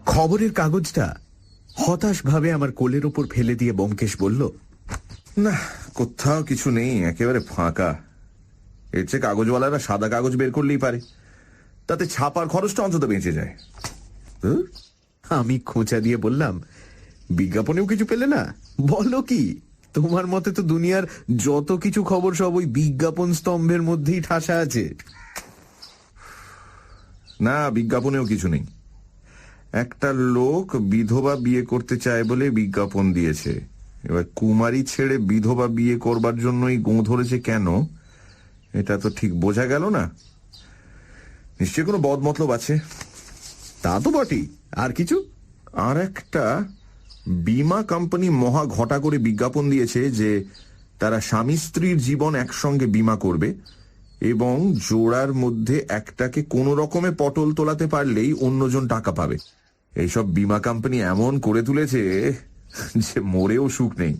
খবরের কাগজটা হতাশ ভাবে আমার কোলের ওপর ফেলে দিয়ে ব্যোমকেশ বলল, না, কোথাও কিছু নেই, একেবারে ফাঁকা। এর চেয়ে কাগজওয়ালারা সাদা কাগজ বের করলেই পারে, তাতে ছাপার খরচটা অন্তত বেঁচে যায়। আমি খোঁচা দিয়ে বললাম, বিজ্ঞাপনেও কিছু পেলে না? বলো কি, তোমার মতে তো দুনিয়ার যত কিছু খবর সব ওই বিজ্ঞাপন স্তম্ভের মধ্যেই ঠাসা আছে। না, বিজ্ঞাপনেও কিছু নেই। একটা লোক বিধবা বিয়ে করতে চায় বলে বিজ্ঞাপন দিয়েছে। এবার কুমারী ছেড়ে বিধবা বিয়ে করবার জন্যই গোঁ ধরেছে কেন, এটা তো ঠিক বোঝা গেল না। নিশ্চয়ই কোনো বদমতলব আছে। তা তো বটেই। আর কিছু? আর একটা বীমা কোম্পানি মহা ঘটা করে বিজ্ঞাপন দিয়েছে যে তারা স্বামী স্ত্রীর জীবন একসঙ্গে বীমা করবে এবং জোড়ার মধ্যে একটাকে কোনো রকমে পটল তোলাতে পারলেই অন্যজন টাকা পাবে। এইসব বীমা কোম্পানি এমন করে তুলেছে যে মরেও সুখ নেই।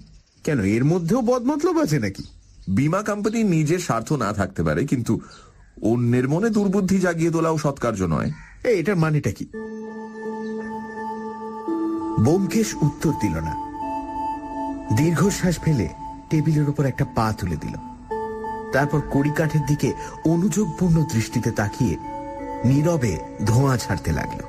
কেন, এর মধ্যেও বদমতলব আছে নাকি? বীমা কোম্পানি নিজের স্বার্থ না থাকতে পারে, কিন্তু অন্যের মনে দুর্বুদ্ধি জাগিয়ে তোলাও সৎকার্য নয়। এটার মানেটা কি? ব্যোমকেশ উত্তর দিল না। দীর্ঘশ্বাস ফেলে টেবিলের উপর একটা পা তুলে দিল। তারপর কড়িকাঠের দিকে অনুযোগপূর্ণ দৃষ্টিতে তাকিয়ে নীরবে ধোঁয়া ছাড়তে লাগল।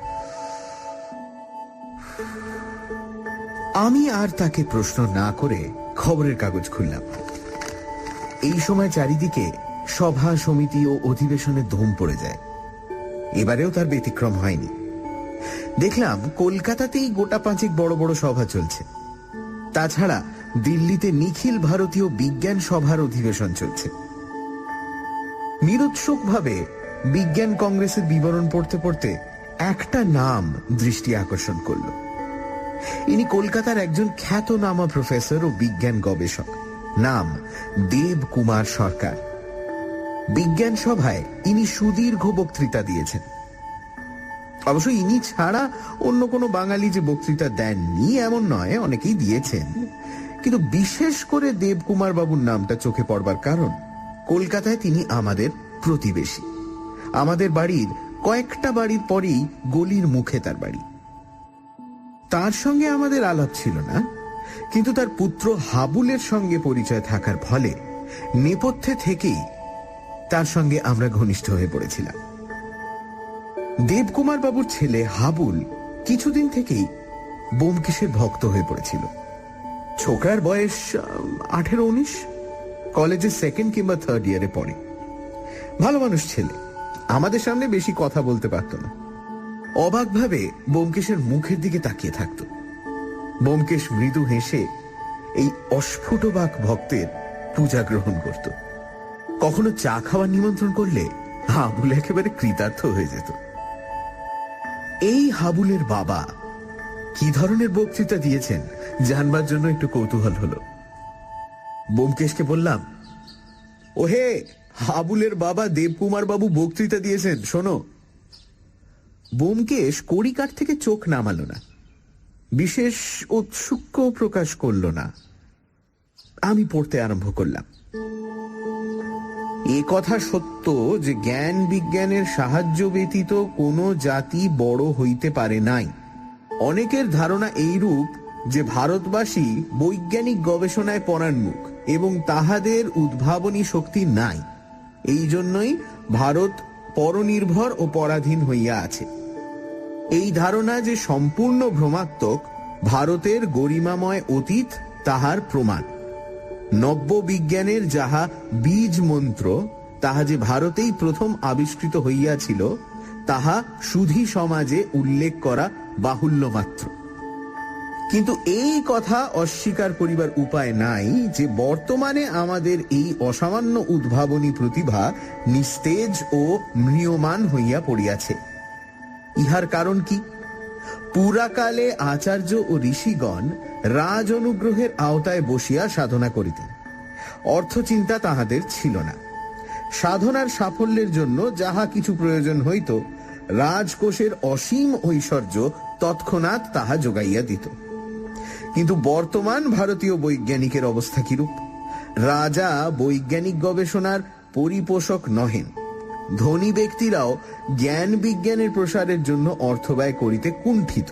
আমি আর তাকে প্রশ্ন না করে খবরের কাগজ খুললাম। এই সময় চারিদিকে সভা সমিতি ও অধিবেশনে ধুম পড়ে যায়। এবারেও তার ব্যতিক্রম হয়নি। দেখলাম কলকাতাতেই গোটা পাঁচেক বড় বড় সভা চলছে। তাছাড়া দিল্লিতে নিখিল ভারতীয় বিজ্ঞান সভার অধিবেশন চলছে। নিরুৎসুকভাবে বিজ্ঞান কংগ্রেসের বিবরণ পড়তে পড়তে একটা নাম দৃষ্টি আকর্ষণ করল। ইনি কলকাতার একজন খ্যাতনামা প্রফেসর ও বিজ্ঞান গবেষক, নাম দেব কুমার সরকার। বিজ্ঞান সভায় ইনি সুদীর্ঘ বক্তৃতা দিয়েছেন। অবশ্য ইনি ছাড়া অন্য কোনো বাঙালি যে বক্তৃতা দেননি এমন নয়, অনেকেই দিয়েছেন। কিন্তু বিশেষ করে দেবকুমার বাবুর নামটা চোখে পড়বার কারণ কলকাতায় তিনি আমাদের প্রতিবেশী। আমাদের বাড়ির কয়েকটা বাড়ির পরেই গলির মুখে তার বাড়ি। তার সঙ্গে আমাদের আলাপ ছিল না, কিন্তু তার পুত্র হাবুলের সঙ্গে পরিচয় থাকার ফলে নেপথ্যে থেকেই তার সঙ্গে আমরা ঘনিষ্ঠ হয়ে পড়েছিলাম। দেবকুমার বাবুর ছেলে হাবুল কিছুদিন থেকেই ব্যোমকেশের ভক্ত হয়ে পড়েছিল। ছোকরার বয়স 18-19, কলেজে সেকেন্ড কিংবা থার্ড ইয়ারে পড়ে। ভালো মানুষ ছেলে, আমাদের সামনে বেশি কথা বলতে পারত না। অবাকভাবে ব্যোমকেশের মুখের দিকে তাকিয়ে থাকত। ব্যোমকেশ মৃদু হেসে এই অস্ফুটবাক ভক্তের পূজা গ্রহণ করত। কখনো চা খাওয়ার নিমন্ত্রণ করলে হাবুল একেবারে কৃতার্থ হয়ে যেত। এই হাবুলের বাবা কি ধরনের বক্তৃতা দিয়েছেন জানবার জন্য একটু কৌতূহল হলো। ব্যোমকেশকে বললাম, ওহে, হাবুলের বাবা দেবকুমার বাবু বক্তৃতা দিয়েছেন, শোনো। ব্যোমকেশ কড়িকাঠ থেকে চোখ নামালো না, বিশেষ ঔৎসুক্য প্রকাশ করল না। আমি পড়তে আরম্ভ করলাম। এ কথা সত্য যে জ্ঞান বিজ্ঞানের সাহায্য ব্যতীত কোনো জাতি বড় হইতে পারে নাই। অনেকের ধারণা এইরূপ যে ভারতবাসী বৈজ্ঞানিক গবেষণায় পরান্মুখ এবং তাহাদের উদ্ভাবনী শক্তি নাই। এই জন্যই ভারত পরনির্ভর ও পরাধীন হইয়া আছে। এই ধারণা যে সম্পূর্ণ ভ্রমাত্মক, ভারতের গরিমাময় অতীত তাহার প্রমাণ। নব্য বিজ্ঞানের যাহা বীজ মন্ত্র, তাহা যে ভারতেই প্রথম আবিষ্কৃত হইয়াছিল, তাহা সুধী সমাজে উল্লেখ করা বাহুল্য মাত্র। কিন্তু এই কথা অস্বীকার করিবার উপায় নাই যে বর্তমানে আমাদের এই অসামান্য উদ্ভাবনী প্রতিভা নিস্তেজ ও ম্রিয়মান হইয়া পড়িয়াছে। ইহার কারণ কি? পুরাকালে আচার্য ও ঋষিগণ রাজ অনুগ্রহের আওতায় বসিয়া সাধনা করিতেন। অর্থচিন্তা তাহাদের ছিল না। সাধনার সাফল্যের জন্য যাহা কিছু প্রয়োজন হইত, রাজকোষের অসীম ঐশ্বর্য তৎক্ষণাৎ তাহা যোগাইয়া দিত। কিন্তু বর্তমান ভারতীয় বৈজ্ঞানিকের অবস্থা কিরূপ? রাজা বৈজ্ঞানিক গবেষণার পরিপোষক নহেন। ধনী ব্যক্তিরাও জ্ঞান বিজ্ঞানের প্রসারের জন্য অর্থ ব্যয় করিতে কুণ্ঠিত।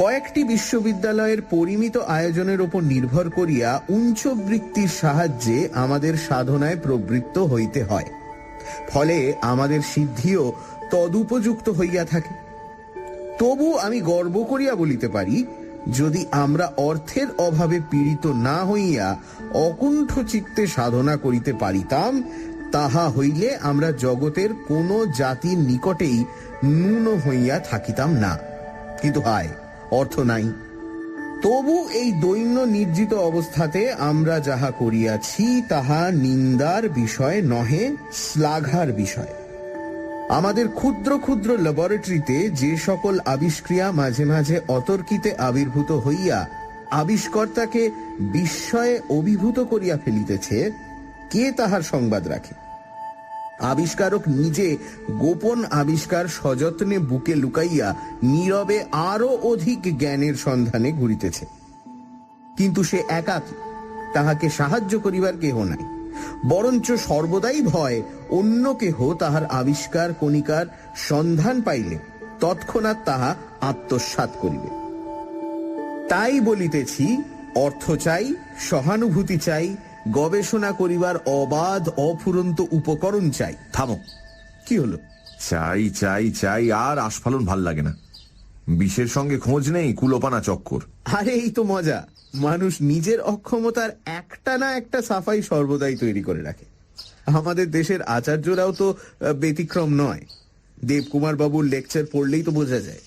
কয়েকটি বিশ্ববিদ্যালয়ের পরিমিত আয়োজনের উপর নির্ভর করিয়া উঞ্চবৃত্তির সাহায্যে আমাদের সাধনায় প্রবৃত্ত হইতে হয়, ফলে আমাদের সিদ্ধিও তদুপযুক্ত হইয়া থাকে। তবু আমি গর্ব করিয়া বলিতে পারি, যদি আমরা অর্থের অভাবে পীড়িত না হইয়া অকুণ্ঠ চিত্তে সাধনা করিতে পারিতাম, তাহা হইলে আমরা জগতের কোন জাতির নিকটেই ন্যূন হইয়া থাকিতাম না। কিন্তু হায়, অর্থ নাই। তবু এই দৈন্য নির্জিত অবস্থাতে আমরা যাহা করিয়াছি তাহা নিন্দার বিষয় নহে, শ্লাঘার বিষয়। আমাদের ক্ষুদ্র ক্ষুদ্র ল্যাবরেটরিতে যে সকল আবিষ্ক্রিয়া মাঝে মাঝে অতর্কিতে আবির্ভূত হইয়া আবিষ্কর্তাকে বিস্ময়ে অভিভূত করিয়া ফেলিতেছে, কে তাহার সংবাদ রাখে? আবিষ্কারক নিজে গোপন আবিষ্কার সযত্নে বুকে লুকাইয়া নীরবে আরো অধিক জ্ঞানের সন্ধানে ঘুরিতেছে, কিন্তু সে একাকী, তাহাকে সাহায্য করিবার কেহ নাই। বরঞ্চ সর্বদাই ভয় অন্য কেহ তাহার আবিষ্কার কণিকার সন্ধান পাইলে তৎক্ষণাৎ তাহা আত্মসাৎ করিবে। তাই বলিতেছি, অর্থ চাই, সহানুভূতি চাই, গবেষণা করিবার অবাধ অফুরন্ত উপকরণ চাই। থামো। কি হলো? চাই চাই চাই আর আস্ফালন ভাল লাগে না। বিষের সঙ্গে খোঁজ নেই, কুলোপানা চক্কর। আরে এই তো মজা। মানুষ নিজের অক্ষমতার একটা না একটা সাফাই সর্বদাই তৈরি করে রাখে। আমাদের দেশের আচার্যরাও তো ব্যতিক্রম নয়। দেবকুমার বাবুর লেকচার পড়লেই তো বোঝা যায়।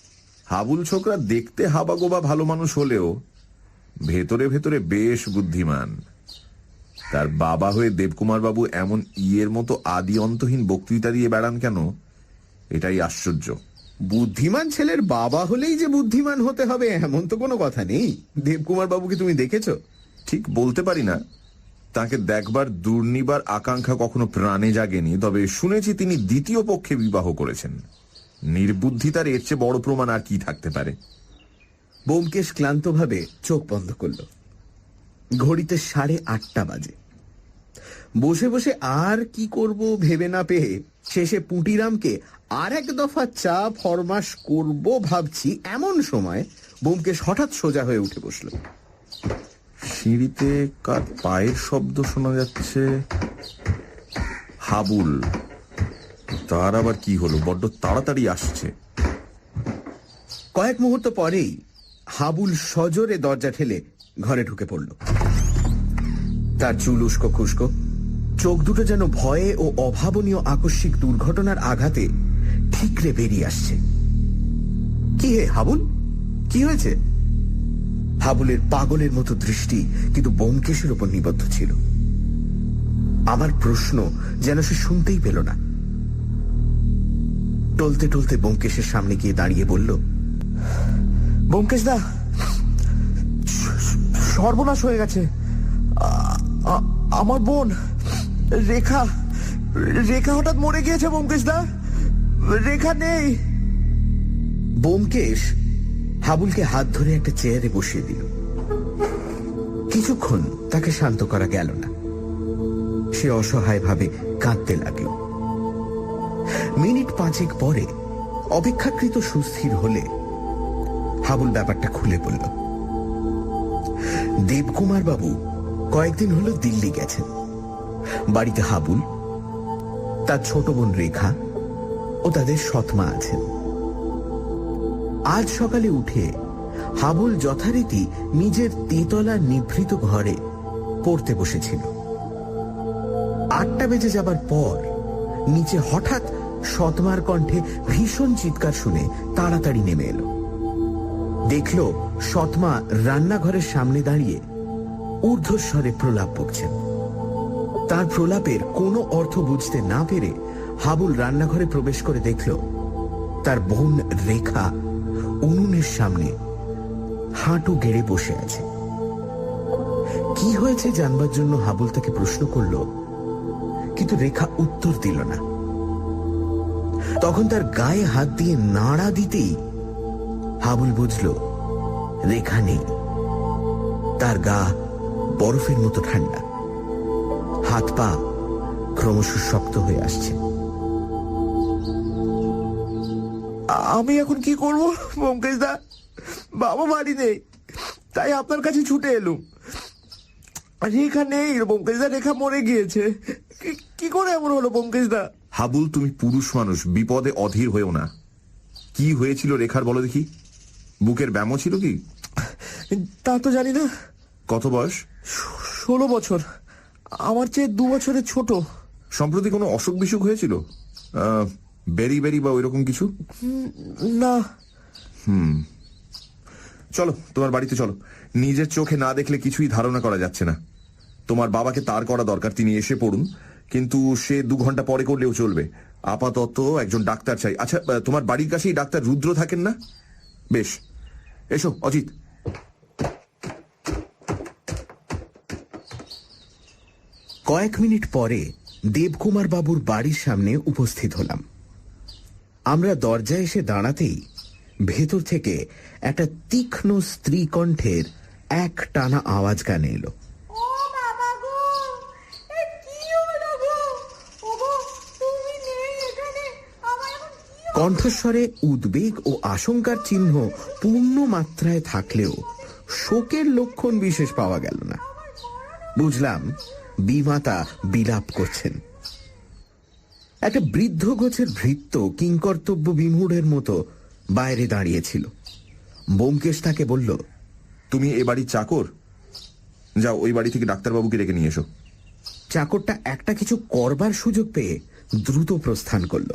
হাবুল ছোকরা দেখতে হাবাগোবা ভালো মানুষ হলেও ভেতরে ভেতরে বেশ বুদ্ধিমান। তার বাবা হয়ে দেবকুমার বাবু এমন ইয়ের মতো আদি অন্তহীন বক্তৃতা দিয়ে বেড়ান কেন, এটাই আশ্চর্য। বুদ্ধিমান ছেলের বাবা হলেই যে বুদ্ধিমান হতে হবে এমন তো কোনো কথা নেই। দেবকুমার বাবুকে তুমি দেখেছো? ঠিক বলতে পারি না। তাকে দেখবার দুর্নিবার আকাঙ্ক্ষা কখনো প্রাণে জাগেনি, তবে শুনেছি তিনি দ্বিতীয় পক্ষে বিবাহ করেছেন। নির্বুদ্ধিতার এর চেয়ে বড় প্রমাণ আর কি থাকতে পারে? ব্যোমকেশ ক্লান্তভাবে চোখ বন্ধ করল। ঘড়িতে 8:30 বাজে। বসে বসে আর কি করব ভেবে না পেয়ে শেষে পুঁটিরামকে আর এক দফা চা ফরমাস করব ভাবছি, এমন সময় ব্যোমকেশ হঠাৎ সোজা হয়ে উঠে বসল। সিঁড়িতে কার পায়ের শব্দ শোনা যাচ্ছে। হাবুল। তার আবার কি হলো? বড্ড তাড়াতাড়ি আসছে। কয়েক মুহূর্ত পরেই হাবুল সজোরে দরজা ঠেলে ঘরে ঢুকে পড়ল। তার চুল উস্কো খুস্কো, চোখ দুটো যেন ভয়ে ও অভাবনীয় আকস্মিক দুর্ঘটনার আঘাতে ঠিকরে বেরিয়ে আসছে। কি হে হাবুল, কি হয়েছে? হাবুলের পাগলের মতো দৃষ্টি কিন্তু ব্যোমকেশের উপর নিবদ্ধ ছিল। আমার প্রশ্ন যেন সে শুনতেই পেল না। টলতে টলতে ব্যোমকেশের সামনে গিয়ে দাঁড়িয়ে বলল, ব্যোমকেশ দা, সর্বনাশ হয়ে গেছে। আমার বোন রেখা রেখা হঠাৎ মরে গিয়েছে। ব্যোমকেশ দা, রেখা নেই। ব্যোমকেশ হাবুলকে হাত ধরে একটা চেয়ারে বসিয়ে দিল। কিছুক্ষণ তাকে শান্ত করা গেল না। সে অসহায় ভাবে কাঁদতে লাগল। মিনিট 5 পরে অপেক্ষাকৃত সুস্থির হলে হাবুল ব্যাপারটা খুলে বলল, দেবকুমার বাবু কয়েকদিন হলো দিল্লি গেছেন। বাড়িতে হাবুল, তার ছোট বোন রেখা ও তাদের সৎমা আছেন। আজ সকালে উঠে হাবুল যথারীতি নিজের তেতলা নিভৃত ঘরে পড়তে বসেছিল। 8টা বেজে যাবার পর নিচে হঠাৎ সৎমার কণ্ঠে ভীষণ চিৎকার শুনে তাড়াতাড়ি নেমে এলো। দেখল সৎমা রান্নাঘরের সামনে দাঁড়িয়ে ঊর্ধ্বস্বরে প্রলাপ বকছেন। তার প্রলাপের কোনো অর্থ বুঝতে না পেরে হাবুল রান্নাঘরে প্রবেশ করে দেখল তার বোন রেখা উনুনের সামনে হাঁটু গেড়ে বসে আছে। কি হয়েছে জানবার জন্য হাবুল তাকে প্রশ্ন করল, কিন্তু রেখা উত্তর দিল না। তখন তার গায়ে হাত দিয়ে নাড়া দিতেই হাবুল বুঝল রেখা নেই। তার গা বরফের মতো ঠান্ডা, হাত পা ক্রমশ শক্ত হয়ে আসছে। আমি এখন কি করব ব্যোমকেশ দা? বাবা বাড়ি নেই, তাই আপনার কাছে ছুটে এলুম। রেখা নেই ব্যোমকেশদা, রেখা মরে গিয়েছে। কি করে এমন হলো ব্যোমকেশদা? হাবুল, তুমি পুরুষ মানুষ, বিপদে অধীর হয়েও না। কি হয়েছিল রেখার বলো দেখি? বুকের ব্যামো ছিল কি? তা তো জানি না। কত বয়স? 16 বছর, আমার চেয়ে 2 বছরের ছোট। সম্প্রতি কোনো অসুখ বিসুখ হয়েছিল? বেরি বেরি বা ওইরকম কিছু? না। চলো তোমার বাড়িতে চলো। নিজের চোখে না দেখলে কিছুই ধারণা করা যাচ্ছে না। তোমার বাবাকে তার করা দরকার, তিনি এসে পড়ুন, কিন্তু সে 2 ঘন্টা পরে করলেও চলবে। আপাতত একজন ডাক্তার চাই। আচ্ছা, তোমার বাড়ির কাছেই ডাক্তার রুদ্র থাকেন না? বেশ, এসো অজিত। কয়েক মিনিট পরে দেবকুমার বাবুর বাড়ির সামনে উপস্থিত হলাম। আমরা দরজায় এসে দাঁড়াতেই ভেতর থেকে একটা তীক্ষ্ণ স্ত্রী কণ্ঠের এক টানা আওয়াজ কানে এলো। কণ্ঠস্বরে উদ্বেগ ও আশঙ্কার চিহ্ন পূর্ণ মাত্রায় থাকলেও শোকের লক্ষণ বিশেষ পাওয়া গেল না। বুঝলাম বিমাতা বিলাপ করছেন। একটা বৃদ্ধ গোছের ভৃত্য কিংকর্তব্য বিমূঢ়ের মতো বাইরে দাঁড়িয়েছিল। ব্যোমকেশ তাকে বলল, তুমি এ বাড়ির চাকর? যাও, ওই বাড়ি থেকে ডাক্তারবাবুকে ডেকে নিয়ে এসো। চাকরটা একটা কিছু করবার সুযোগ পেয়ে দ্রুত প্রস্থান করল।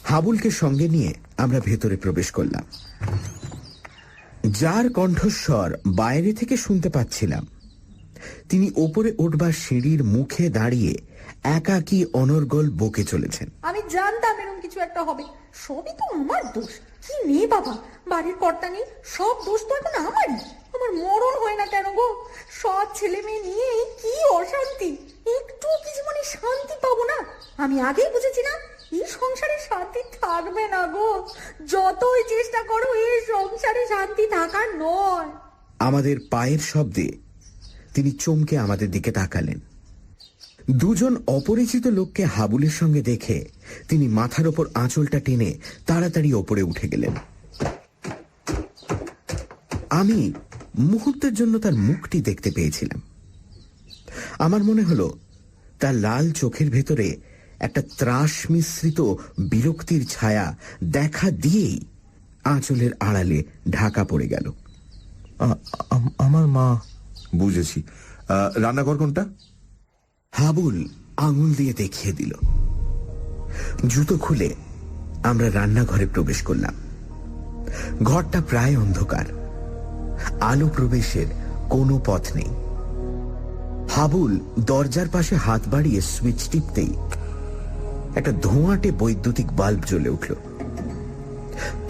হাবুলকে সঙ্গে নিয়ে আমরা ভেতরে প্রবেশ করলাম। যার কণ্ঠস্বর বাইরে থেকে শুনতে পাচ্ছিলাম, তিনি ওপরে উঠবার সিঁড়ির মুখে দাঁড়িয়ে একাকী অনর্গল বকে চলেছেন। আমি জানতাম এরকম কিছু একটা হবে। সবই তো আমার দোষ। কি নেই বাবা, বাড়ির কর্তা নেই, সব দোষ তো এখন আমারই। আমার মরণ হয় না কেন গো? সব ছেলে মেয়ে নিয়ে কি অশান্তি, একটু কিছু মানে শান্তি পাবো না। আমি আগেই বুঝেছিলাম এই সংসারে শান্তি থাকবে না গো। যতই চেষ্টা করো এই সংসারে শান্তি থাকার নয়। আমাদের পায়ের শব্দে তিনি চমকে আমাদের দিকে তাকালেন। দুজন অপরিচিত লোককে হাবুলের সঙ্গে দেখে তিনি মাথার ওপর আঁচলটা টেনে তাড়াতাড়ি ওপরে উঠে গেলেন। আমি মুহূর্তের জন্য তার মুখটি দেখতে পেয়েছিলাম। আমার মনে হলো তার লাল চোখের ভেতরে একটা ত্রাস মিশ্রিত বিরক্তির ছায়া দেখা দিয়েই আঁচলের আড়ালে ঢাকা পড়ে গেল। আমার মা। বুঝেছি। রান্নাঘর কোনটা? হাবুল আঙুল দিয়ে দেখিয়ে দিল। জুতো খুলে আমরা রান্নাঘরে প্রবেশ করলাম। ঘরটা প্রায় অন্ধকার, আলো প্রবেশের কোনো পথ নেই। হাবুল দরজার পাশে হাত বাড়িয়ে সুইচ টিপতেই একটা ধোঁয়াটে বৈদ্যুতিক বাল্ব জ্বলে উঠল।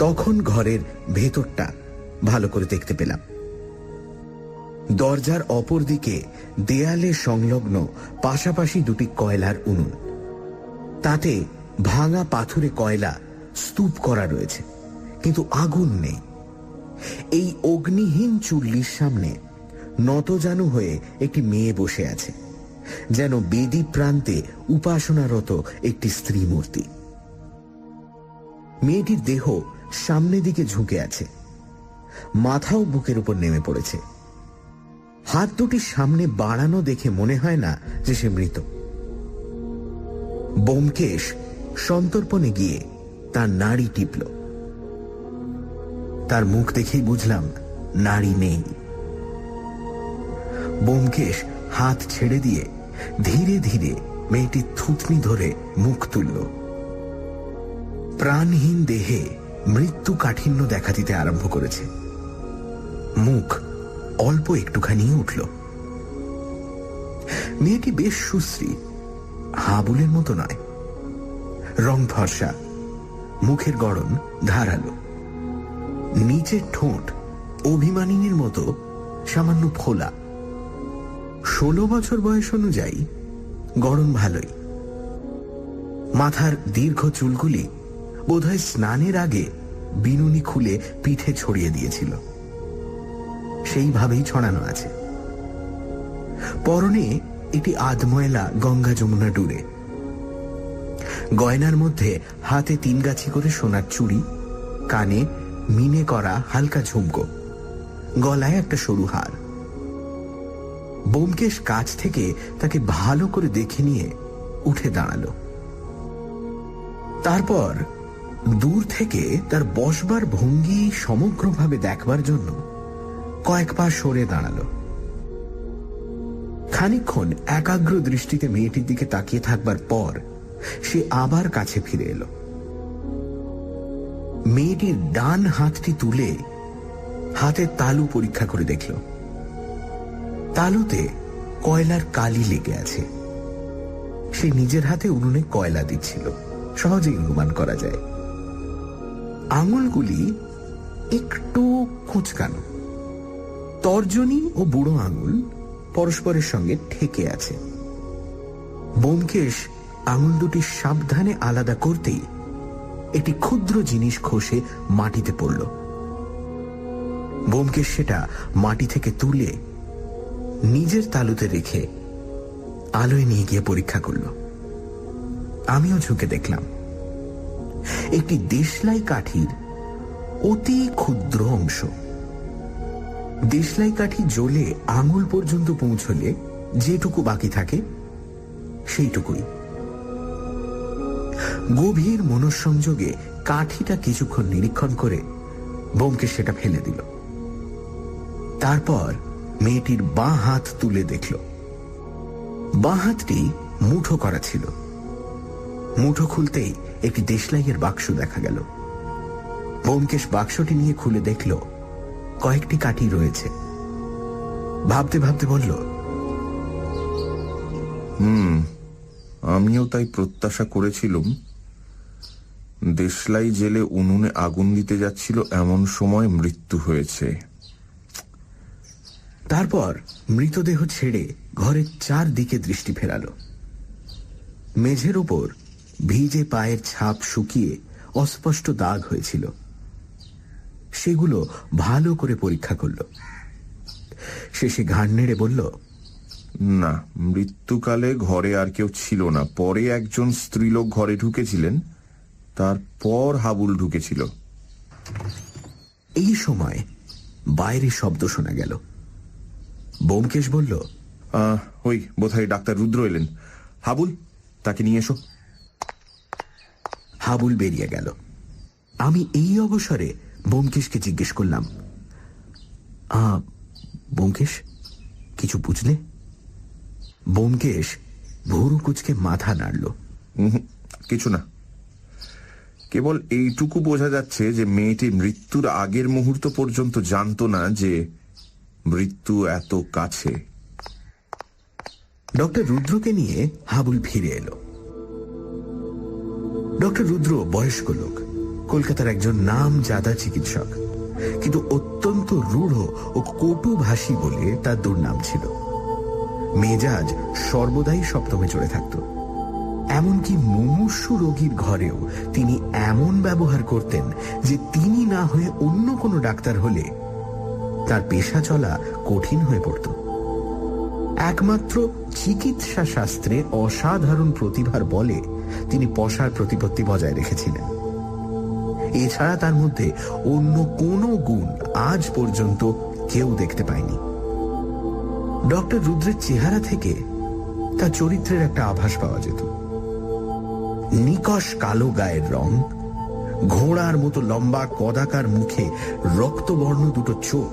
তখন ঘরের ভেতরটা ভালো করে দেখতে পেলাম। দরজার অপর দিকে দেয়ালে সংলগ্ন পাশাপাশি দুটি কয়লার উনুন, তাতে ভাঙা পাথুরে কয়লা স্তূপ করা রয়েছে, কিন্তু আগুন নেই। এই অগ্নিহীন চুল্লির সামনে নতজানু হয়ে একটি মেয়ে বসে আছে, যেন বেদি প্রান্তে উপাসনারত একটি স্ত্রী মূর্তি। মেয়েটির দেহ সামনের দিকে ঝুঁকে আছে, মাথাও বুকের উপর নেমে পড়েছে। হাত দুটি সামনে বাড়ানো দেখে মনে হয় না যে সে মৃত। ব্যোমকেশ সন্তর্পণে গিয়ে তার নাড়ি টিপল। তার মুখ দেখেই বুঝলাম নাড়ি নেই। ব্যোমকেশ হাত ছেড়ে দিয়ে ধীরে ধীরে মেয়েটির থুতনি ধরে মুখ তুলল। প্রাণহীন দেহে মৃত্যু কাঠিন্য দেখা দিতে আরম্ভ করেছে। মুখ অল্প একটুখানি উঠল। মেয়েটি বেশ সুশ্রী, হাবুলের মতো নয়। রং ফর্সা, মুখের গড়ন ধারালো, নিচের ঠোঁট অভিমানিনীর মতো সামান্য ফোলা। 16 বছর বয়স অনুযায়ী গড়ন ভালোই। মাথার দীর্ঘ চুলগুলি বোধহয় স্নানের আগে বিনুনি খুলে পিঠে ছড়িয়ে দিয়েছিল, সেইভাবেই ছড়ানো আছে। পরনে একটি আধময়লা গঙ্গা যমুনা ডুরে। গয়নার মধ্যে হাতে 3 গাছি করে সোনার চুড়ি, কানে মিনে করা হালকা ঝুমকো, গলায় একটা সরু হার। ব্যোমকেশ কাছ থেকে তাকে ভালো করে দেখে নিয়ে উঠে দাঁড়ালো। তারপর দূর থেকে তার বসবার ভঙ্গি সমগ্রভাবে দেখবার জন্য কয়েক পা সরে দাঁড়ালো। খানিকক্ষণ একাগ্র দৃষ্টিতে মেয়েটির দিকে তাকিয়ে থাকবার পর সে আবার কাছে ফিরে এলো। মেয়েটির ডান হাতটি তুলে হাতের তালু পরীক্ষা করে দেখল। তালুতে কয়লার কালি লেগে আছে। সে নিজের হাতে উনুনে কয়লা দিচ্ছিল, সহজেই অনুমান করা যায়। আঙুলগুলি একটু কুঁচকানো, তর্জনী ও বুড়ো আঙুল পরস্পরের সঙ্গে ঠেকে আছে। ব্যোমকেশ আঙুল দুটি সাবধানে আলাদা করতেই একটি ক্ষুদ্র জিনিস খসে মাটিতে পড়ল। ব্যোমকেশ সেটা মাটি থেকে তুলে নিজের তালুতে রেখে আলোয় নিয়ে গিয়ে পরীক্ষা করল। আমিও ঝুঁকে দেখলাম। একটি দেশলাই কাঠির অতি ক্ষুদ্র অংশ। দেশলাই কাঠি জ্বলে আঙুল পর্যন্ত পৌঁছলে যেটুকু বাকি থাকে সেইটুকুই। গভীর মনঃসংযোগে কাঠিটা কিছুক্ষণ নিরীক্ষণ করে ব্যোমকেশ সেটা ফেলে দিল। তারপর মেয়েটির বাঁ হাত তুলে দেখল। বাঁ হাতটি মুঠো করা ছিল। মুঠো খুলতেই একটি দেশলাইয়ের বাক্স দেখা গেল। ব্যোমকেশ বাক্সটি নিয়ে খুলে দেখল কয়েকটি কাঠি রয়েছে। ভাবতে ভাবতে বলল, আমিও তাই প্রত্যাশা করেছিলুম। দেশলাই জেলে উনুনে আগুন দিতে যাচ্ছিল, এমন সময় মৃত্যু হয়েছে। তারপর মৃতদেহ ছেড়ে ঘরের চারদিকে দৃষ্টি ফেরাল। মেঝের উপর ভিজে পায়ের ছাপ শুকিয়ে অস্পষ্ট দাগ হয়েছিল। সেগুলো ভালো করে পরীক্ষা করল। শেষে ঘাড় নেড়ে বলল, না, মৃত্যুকালে ঘরে আর কেউ ছিল না। পরে একজন স্ত্রীলোক ঘরে ঢুকেছিলেন, তারপর হাবুল ঢুকেছিল। এই সময় বাইরে শব্দ শোনা গেল। ব্যোমকেশ বলল, ওই বোধহয় ডাক্তার রুদ্র এলেন। হাবুল, তাকে নিয়ে এসো। হাবুল বেরিয়ে গেল। আমি এই অবসরে ব্যোমকেশকে জিজ্ঞেস করলাম, ব্যোমকেশ, কিছু বুঝলে? ব্যোমকেশ ভুরু কুঁচকে মাথা নাড়ল। কিছু না, কেবল এইটুকু বোঝা যাচ্ছে যে মেয়েটি মৃত্যুর আগের মুহূর্ত পর্যন্ত জানত না যে মৃত্যু এত কাছে। ডক্টর রুদ্রকে নিয়ে হাবুল ফিরে এলো। ডক্টর রুদ্র বয়স্ক লোক, কলকাতার একজন নামজাদা চিকিৎসক, কিন্তু অত্যন্ত রূঢ় ও কটুভাষী বলে তার দুর্নাম ছিল। মেজাজ সর্বদাই সপ্তমে চড়ে থাকত। এমনকি মুমূর্ষু রোগীর ঘরেও তিনি এমন ব্যবহার করতেন যে তিনি না হয়ে অন্য কোনো ডাক্তার হলে তার পেশা চলা কঠিন হয়ে পড়ত। একমাত্র চিকিৎসা শাস্ত্রে অসাধারণ প্রতিভার বলে তিনি পশার প্রতিপত্তি বজায় রেখেছিলেন। এছাড়া তার মধ্যে অন্য কোনো গুণ আজ পর্যন্ত কেউ দেখতে পায়নি। ডক্টর রুদ্রের চেহারা থেকে তার চরিত্রের একটা আভাস পাওয়া যেত। নিকষ কালো গায়ের রং, ঘোড়ার মতো লম্বা কদাকার মুখে রক্তবর্ণ দুটো চোখ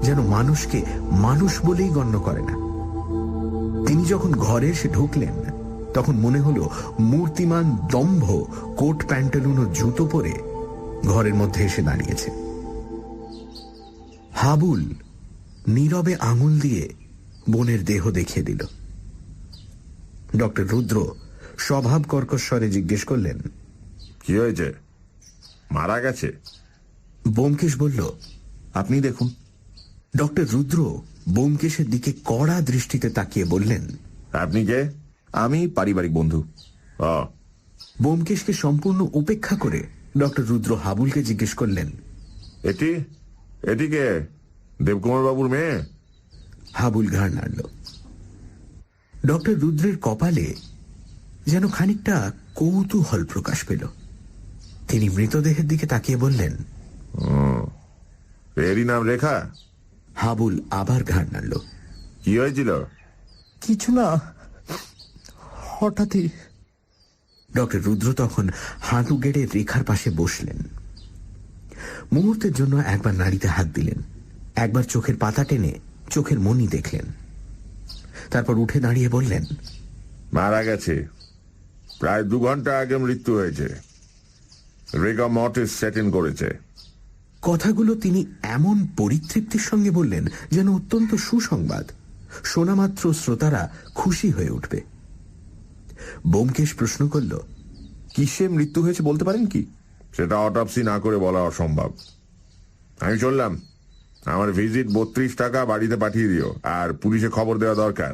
যেন মানুষকে মানুষ বলেই গণ্য করে না। তিনি যখন ঘরে এসে ঢুকলেন তখন মনে হলো মূর্তিমান দম্ভ কোট প্যান্টালুন ও জুতো পরে ঘরের মধ্যে এসে দাঁড়িয়েছে। হাবুল নীরবে আঙুল দিয়ে বোনের দেহ দেখিয়ে দিল। ডক্টর রুদ্র স্বভাব কর্কশ্বরে জিজ্ঞেস করলেন, কি হয়েছে? মারা গেছে? ব্যোমকেশ বলল, আপনি দেখুন। ডক্টর রুদ্র ব্যোমকেশের দিকে কড়া দৃষ্টিতে তাকিয়ে বললেন, আপনি কে? আমি পারিবারিক বন্ধু। ব্যোমকেশকে সম্পূর্ণ উপেক্ষা করে ডক্টর রুদ্র হাবুলকে জিজ্ঞেস করলেন, এটি কে? দেবকুমার বাবুর মেয়ে? হাবুল ঘাড় নাড়ল। ডক্টর রুদ্রের কপালে যেন খানিকটা কৌতূহল প্রকাশ পেল। তিনি মৃতদেহের দিকে তাকিয়ে বললেন, এরই নাম রেখা? হাবুল আবার ঘাড় নাড়ল। কি হয়েছিল? কিছু না, হঠাৎই। ডক্টর রুদ্র তখন হাঁটু গেড়ে রেখার পাশে বসলেন। মুহূর্তের জন্য একবার নাড়িতে হাত দিলেন, একবার চোখের পাতা টেনে চোখের মনি দেখলেন, তারপর উঠে দাঁড়িয়ে বললেন, মারা গেছে। প্রায় 2 ঘন্টা আগে মৃত্যু হয়েছে। রেগা মর্টিস সেট ইন করেছে। কথাগুলো তিনি এমন পরিতৃপ্তির সঙ্গে বললেন যেন অত্যন্ত সুসংবাদ, শোনা মাত্র শ্রোতারা খুশি হয়ে উঠবে। ব্যোমকেশ প্রশ্ন করল, কিসে মৃত্যু হয়েছে বলতে পারেন কি? সেটা অটপসি না করে বলা অসম্ভব। আমি চললাম। আমার ভিজিট 32 টাকা বাড়িতে পাঠিয়ে দিও, আর পুলিশে খবর দেওয়া দরকার।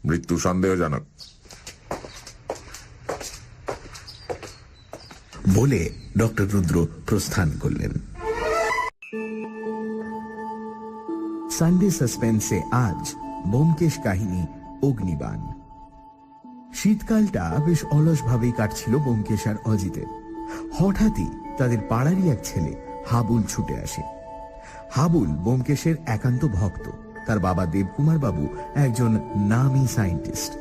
মৃত্যু সন্দেহজনক। বলে ডক্টর রুদ্র প্রস্থান করলেন। সানডে সাসপেন্সে আজ ব্যোমকেশ কাহিনী অগ্নিবাণ। শীতকালটা বেশ অলসভাবেই কাটছিল ব্যোমকেশ আর অজিতের। হঠাৎই তাদের পাড়ারই এক ছেলে হাবুল ছুটে আসে। হাবুল ব্যোমকেশের একান্ত ভক্ত। তার বাবা দেবকুমার বাবু একজন নামী সায়েন্টিস্ট।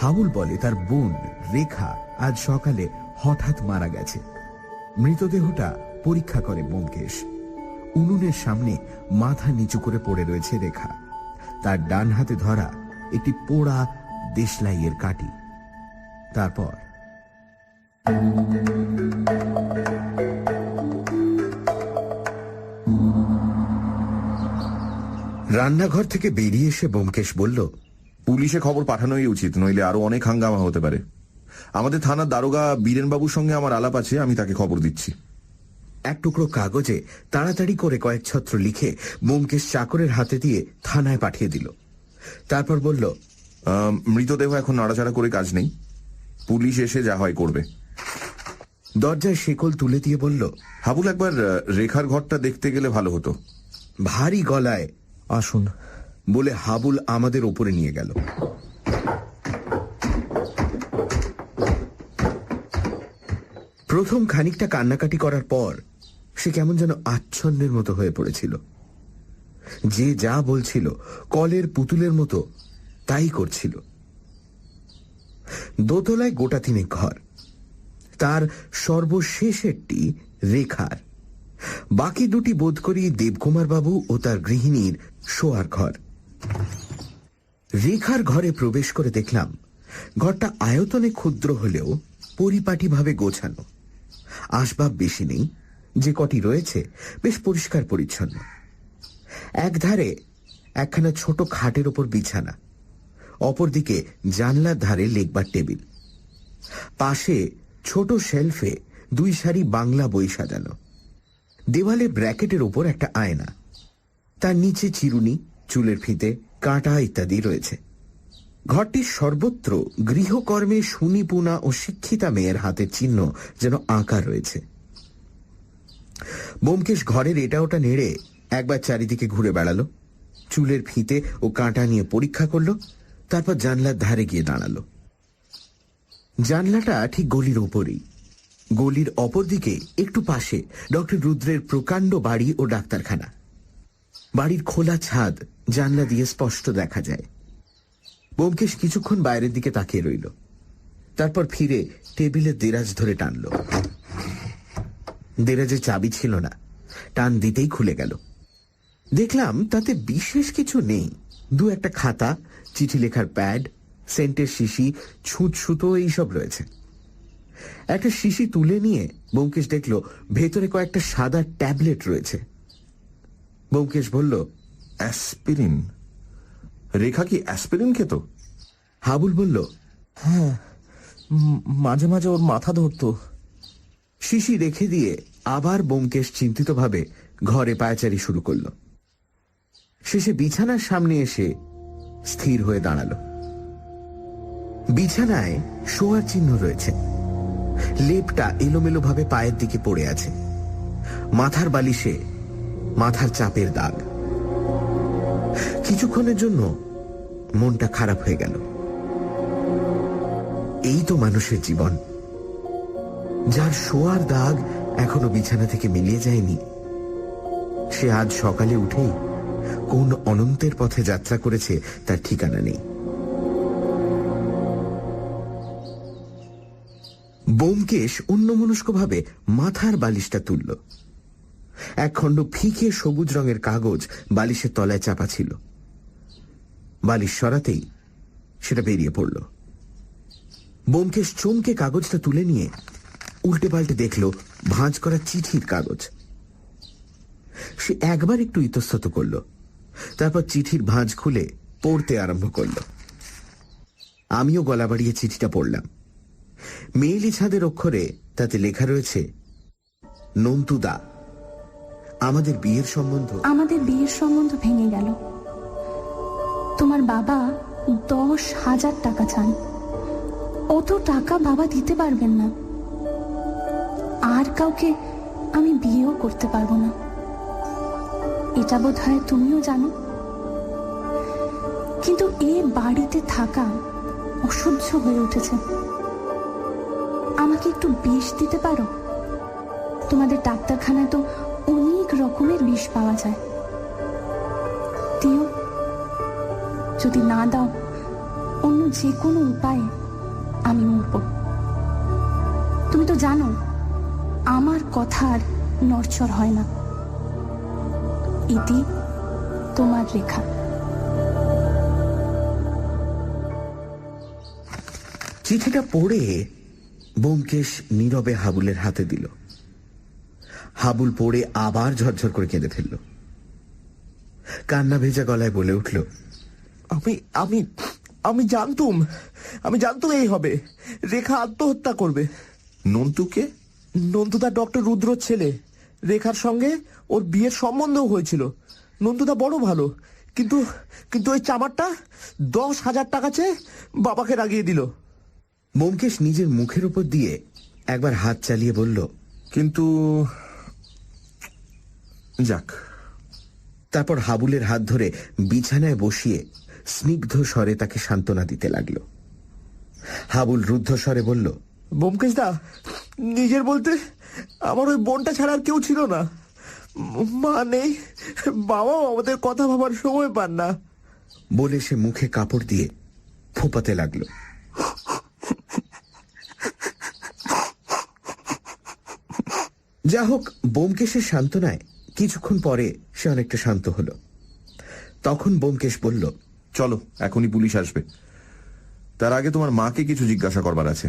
হাবুল বলে তার বোন রেখা আজ সকালে হঠাৎ মারা গেছে। মৃতদেহটা পরীক্ষা করে ব্যোমকেশ। উনুনের সামনে মাথা নিচু করে পড়ে রয়েছে রেখা। তার ডান হাতে ধরা একটি পোড়া দেশলাইয়ের কাঠি। তারপর রান্নাঘর থেকে বেরিয়ে এসে ব্যোমকেশ বলল, পুলিশে খবর পাঠানোই উচিত, নইলে আরো অনেক হাঙ্গামা হতে পারে। আমাদের থানার দারোগা বীরেনবাবুর সঙ্গে আমার আলাপ আছে, আমি তাকে খবর দিচ্ছি। এক টুকরো কাগজে তাড়াতাড়ি করে কয়েক ছত্র লিখে ব্যোমকেশ চাকরের হাতে দিয়ে থানায় পাঠিয়ে দিল। তারপর বলল, মৃতদেহ এখন নাড়াচাড়া করে কাজ নেই। পুলিশ এসে যা হয় করবে। দরজায় শেকল তুলে দিয়ে বলল, হাবুল, একবার রেখার ঘরটা দেখতে গেলে ভালো হতো। ভারী গলায় আসুন বলে হাবুল আমাদের ওপরে নিয়ে গেল। প্রথম খানিকটা কান্নাকাটি করার পর সে কেমন যেন আচ্ছন্নের মতো হয়ে পড়েছিল। যে যা বলছিল কলের পুতুলের মতো তাই করছিল। দোতলায় গোটা 3 ঘর। তার সর্বশেষেরটি রেখার, বাকি 2টি বোধ করি দেবকুমার বাবু ও তার গৃহিণীর শোয়ার ঘর। রেখার ঘরে প্রবেশ করে দেখলাম ঘরটা আয়তনে ক্ষুদ্র হলেও পরিপাটিভাবে গোছানো। আসবাব বেশি নেই, যে কটি রয়েছে বেশ পরিষ্কার পরিচ্ছন্ন। একধারে একখানা ছোট খাটের ওপর বিছানা, অপরদিকে জানলার ধারে লেখবার টেবিল, পাশে ছোট শেলফে 2 সারি বাংলা বই সাজানো। দেওয়ালে ব্র্যাকেটের ওপর একটা আয়না, তার নিচে চিরুনি, চুলের ফিতে, কাঁটা ইত্যাদি রয়েছে। ঘরটির সর্বত্র গৃহকর্মে সুনিপুণা ও শিক্ষিতা মেয়ের হাতের চিহ্ন যেন আঁকা রয়েছে। ব্যোমকেশ ঘরের এটা ওটা নেড়ে একবার চারিদিকে ঘুরে বেড়ালো, চুলের ফিতে ও কাঁটা নিয়ে পরীক্ষা করলো, তারপর জানলার ধারে গিয়ে দাঁড়ালো। জানলাটা ঠিক গলির ওপরেই। গলির অপর দিকে একটু পাশে ডক্টর রুদ্রের প্রকাণ্ড বাড়ি ও ডাক্তারখানা। বাড়ির খোলা ছাদ জানলা দিয়ে স্পষ্ট দেখা যায়। ব্যোমকেশ কিছুক্ষণ বাইরের দিকে তাকিয়ে রইল, তারপর ফিরে টেবিলে দেরাজ ধরে টানল। দেরাজে চাবি ছিল না, টান দিতেই খুলে গেল। দেখলাম তাতে বিশেষ কিছু নেই। 2-1টা খাতা, চিঠি লেখার প্যাড, সেন্টের শিশি, ছুঁচ সুতো এইসব রয়েছে। একটা শিশি তুলে নিয়ে ব্যোমকেশ দেখল ভেতরে কয়েকটা সাদা ট্যাবলেট রয়েছে। ব্যোমকেশ বলল, অ্যাসপিরিন? রেখা কি অ্যাসপিরিন খেত? হাবুল বলল, হ্যাঁ, মাঝে মাঝে ওর মাথা ধরতো। শিশি রেখে দিয়ে আবার ব্যোমকেশ চিন্তিতভাবে ঘরে পায়চারি শুরু করল। শেষে বিছানার সামনে এসে স্থির হয়ে দাঁড়ালো। বিছানায় শোয়ার চিহ্ন রয়েছে, লেপটা এলোমেলো ভাবে পায়ের দিকে পড়ে আছে, মাথার বালিশে মাথার চাপের দাগ। কিছুক্ষণের জন্য মনটা খারাপ হয়ে গেল। এই তো মানুষের জীবন, যার শোয়ার দাগ এখনো বিছানা থেকে মিলিয়ে যায়নি, সে আজ সকালে উঠেই কোন অনন্তের পথে যাত্রা করেছে তার ঠিকানা নেই। ব্যোমকেশ অন্যমনস্কভাবে মাথার বালিশটা তুলল। একখণ্ড ফিকে সবুজ রঙের কাগজ বালিশের তলায় চাপা ছিল। বালিশ সরাতেই সেটা বেরিয়ে পড়ল। ব্যোমকেশ চমকে কাগজটা তুলে নিয়ে উল্টে পাল্টে দেখল ভাঁজ করা চিঠির কাগজ। সে একবার একটু ইতস্তত করল, তারপর চিঠির ভাঁজ খুলে পড়তে আরম্ভ করল। আমিও গলা বাড়িয়ে চিঠিটা পড়লাম। মেয়েলি ছাদের অক্ষরে তাতে লেখা রয়েছে, নন্তুদা, আমাদের বিয়ের সম্বন্ধ ভেঙে গেল। তোমার বাবা 10,000 টাকা চান। অত টাকা বাবা দিতে পারবেন না। আর কাউকে আমি বিয়েও করতে পারবো না। এটা বোধ হয় তুমিও জানো। কিন্তু এ বাড়িতে থাকা অসহ্য হয়ে উঠেছে। আমাকে একটু বিষ দিতে পারো? তোমাদের ডাক্তারখানায় তো অনেক রকমের বিষ পাওয়া যায়। দিও। যদি না দাও, অন্য যে কোনো উপায়ে আমি মরব। তুমি তো জানো আমার কথার নড়চড় হয় না। ইতি, তোমার রেখা। চিঠিটা পড়ে ব্যোমকেশ নীরবে হাবুলের হাতে দিল। হাবুল পড়ে আবার ঝরঝর করে কেঁদে ফেলল। কান্না ভেজা গলায় বলে উঠল, আমি আমি আমি জানতুম এই হবে। রেখা আত্মহত্যা করবে। নন্তুকে? নন্তুদা ডক্টর রুদ্রর ছেলে। রেখার সঙ্গে ওর বিয়ের সম্বন্ধও হয়েছিল। নন্তুদা বড় ভালো, কিন্তু ওই চামারটা 10,000 টাকা চেয়ে বাবাকে রাগিয়ে দিল। ব্যোমকেশ নিজের মুখের উপর দিয়ে একবার হাত চালিয়ে বলল, কিন্তু যাক। তারপর হাবুলের হাত ধরে বিছানায় বসিয়ে স্নিগ্ধ স্বরে তাকে সান্ত্বনা দিতে লাগল। হাবুল রুদ্ধ স্বরে বলল, ব্যোমকেশ দা, নিজের বলতে আমার ওই বোনটা ছাড়া আর কেউ ছিল না। মা নেই, বাবাও আমাদের কথা ভাবার সময় পান না। বলে সে মুখে কাপড় দিয়ে ফোঁপাতে লাগলো। যা হোক, ব্যোমকেশের সান্ত্বনায় কিছুক্ষণ পরে সে অনেকটা শান্ত হল। তখন ব্যোমকেশ বলল, চলো, এখনই পুলিশ আসবে। তার আগে তোমার মাকে কিছু জিজ্ঞাসা করবার আছে।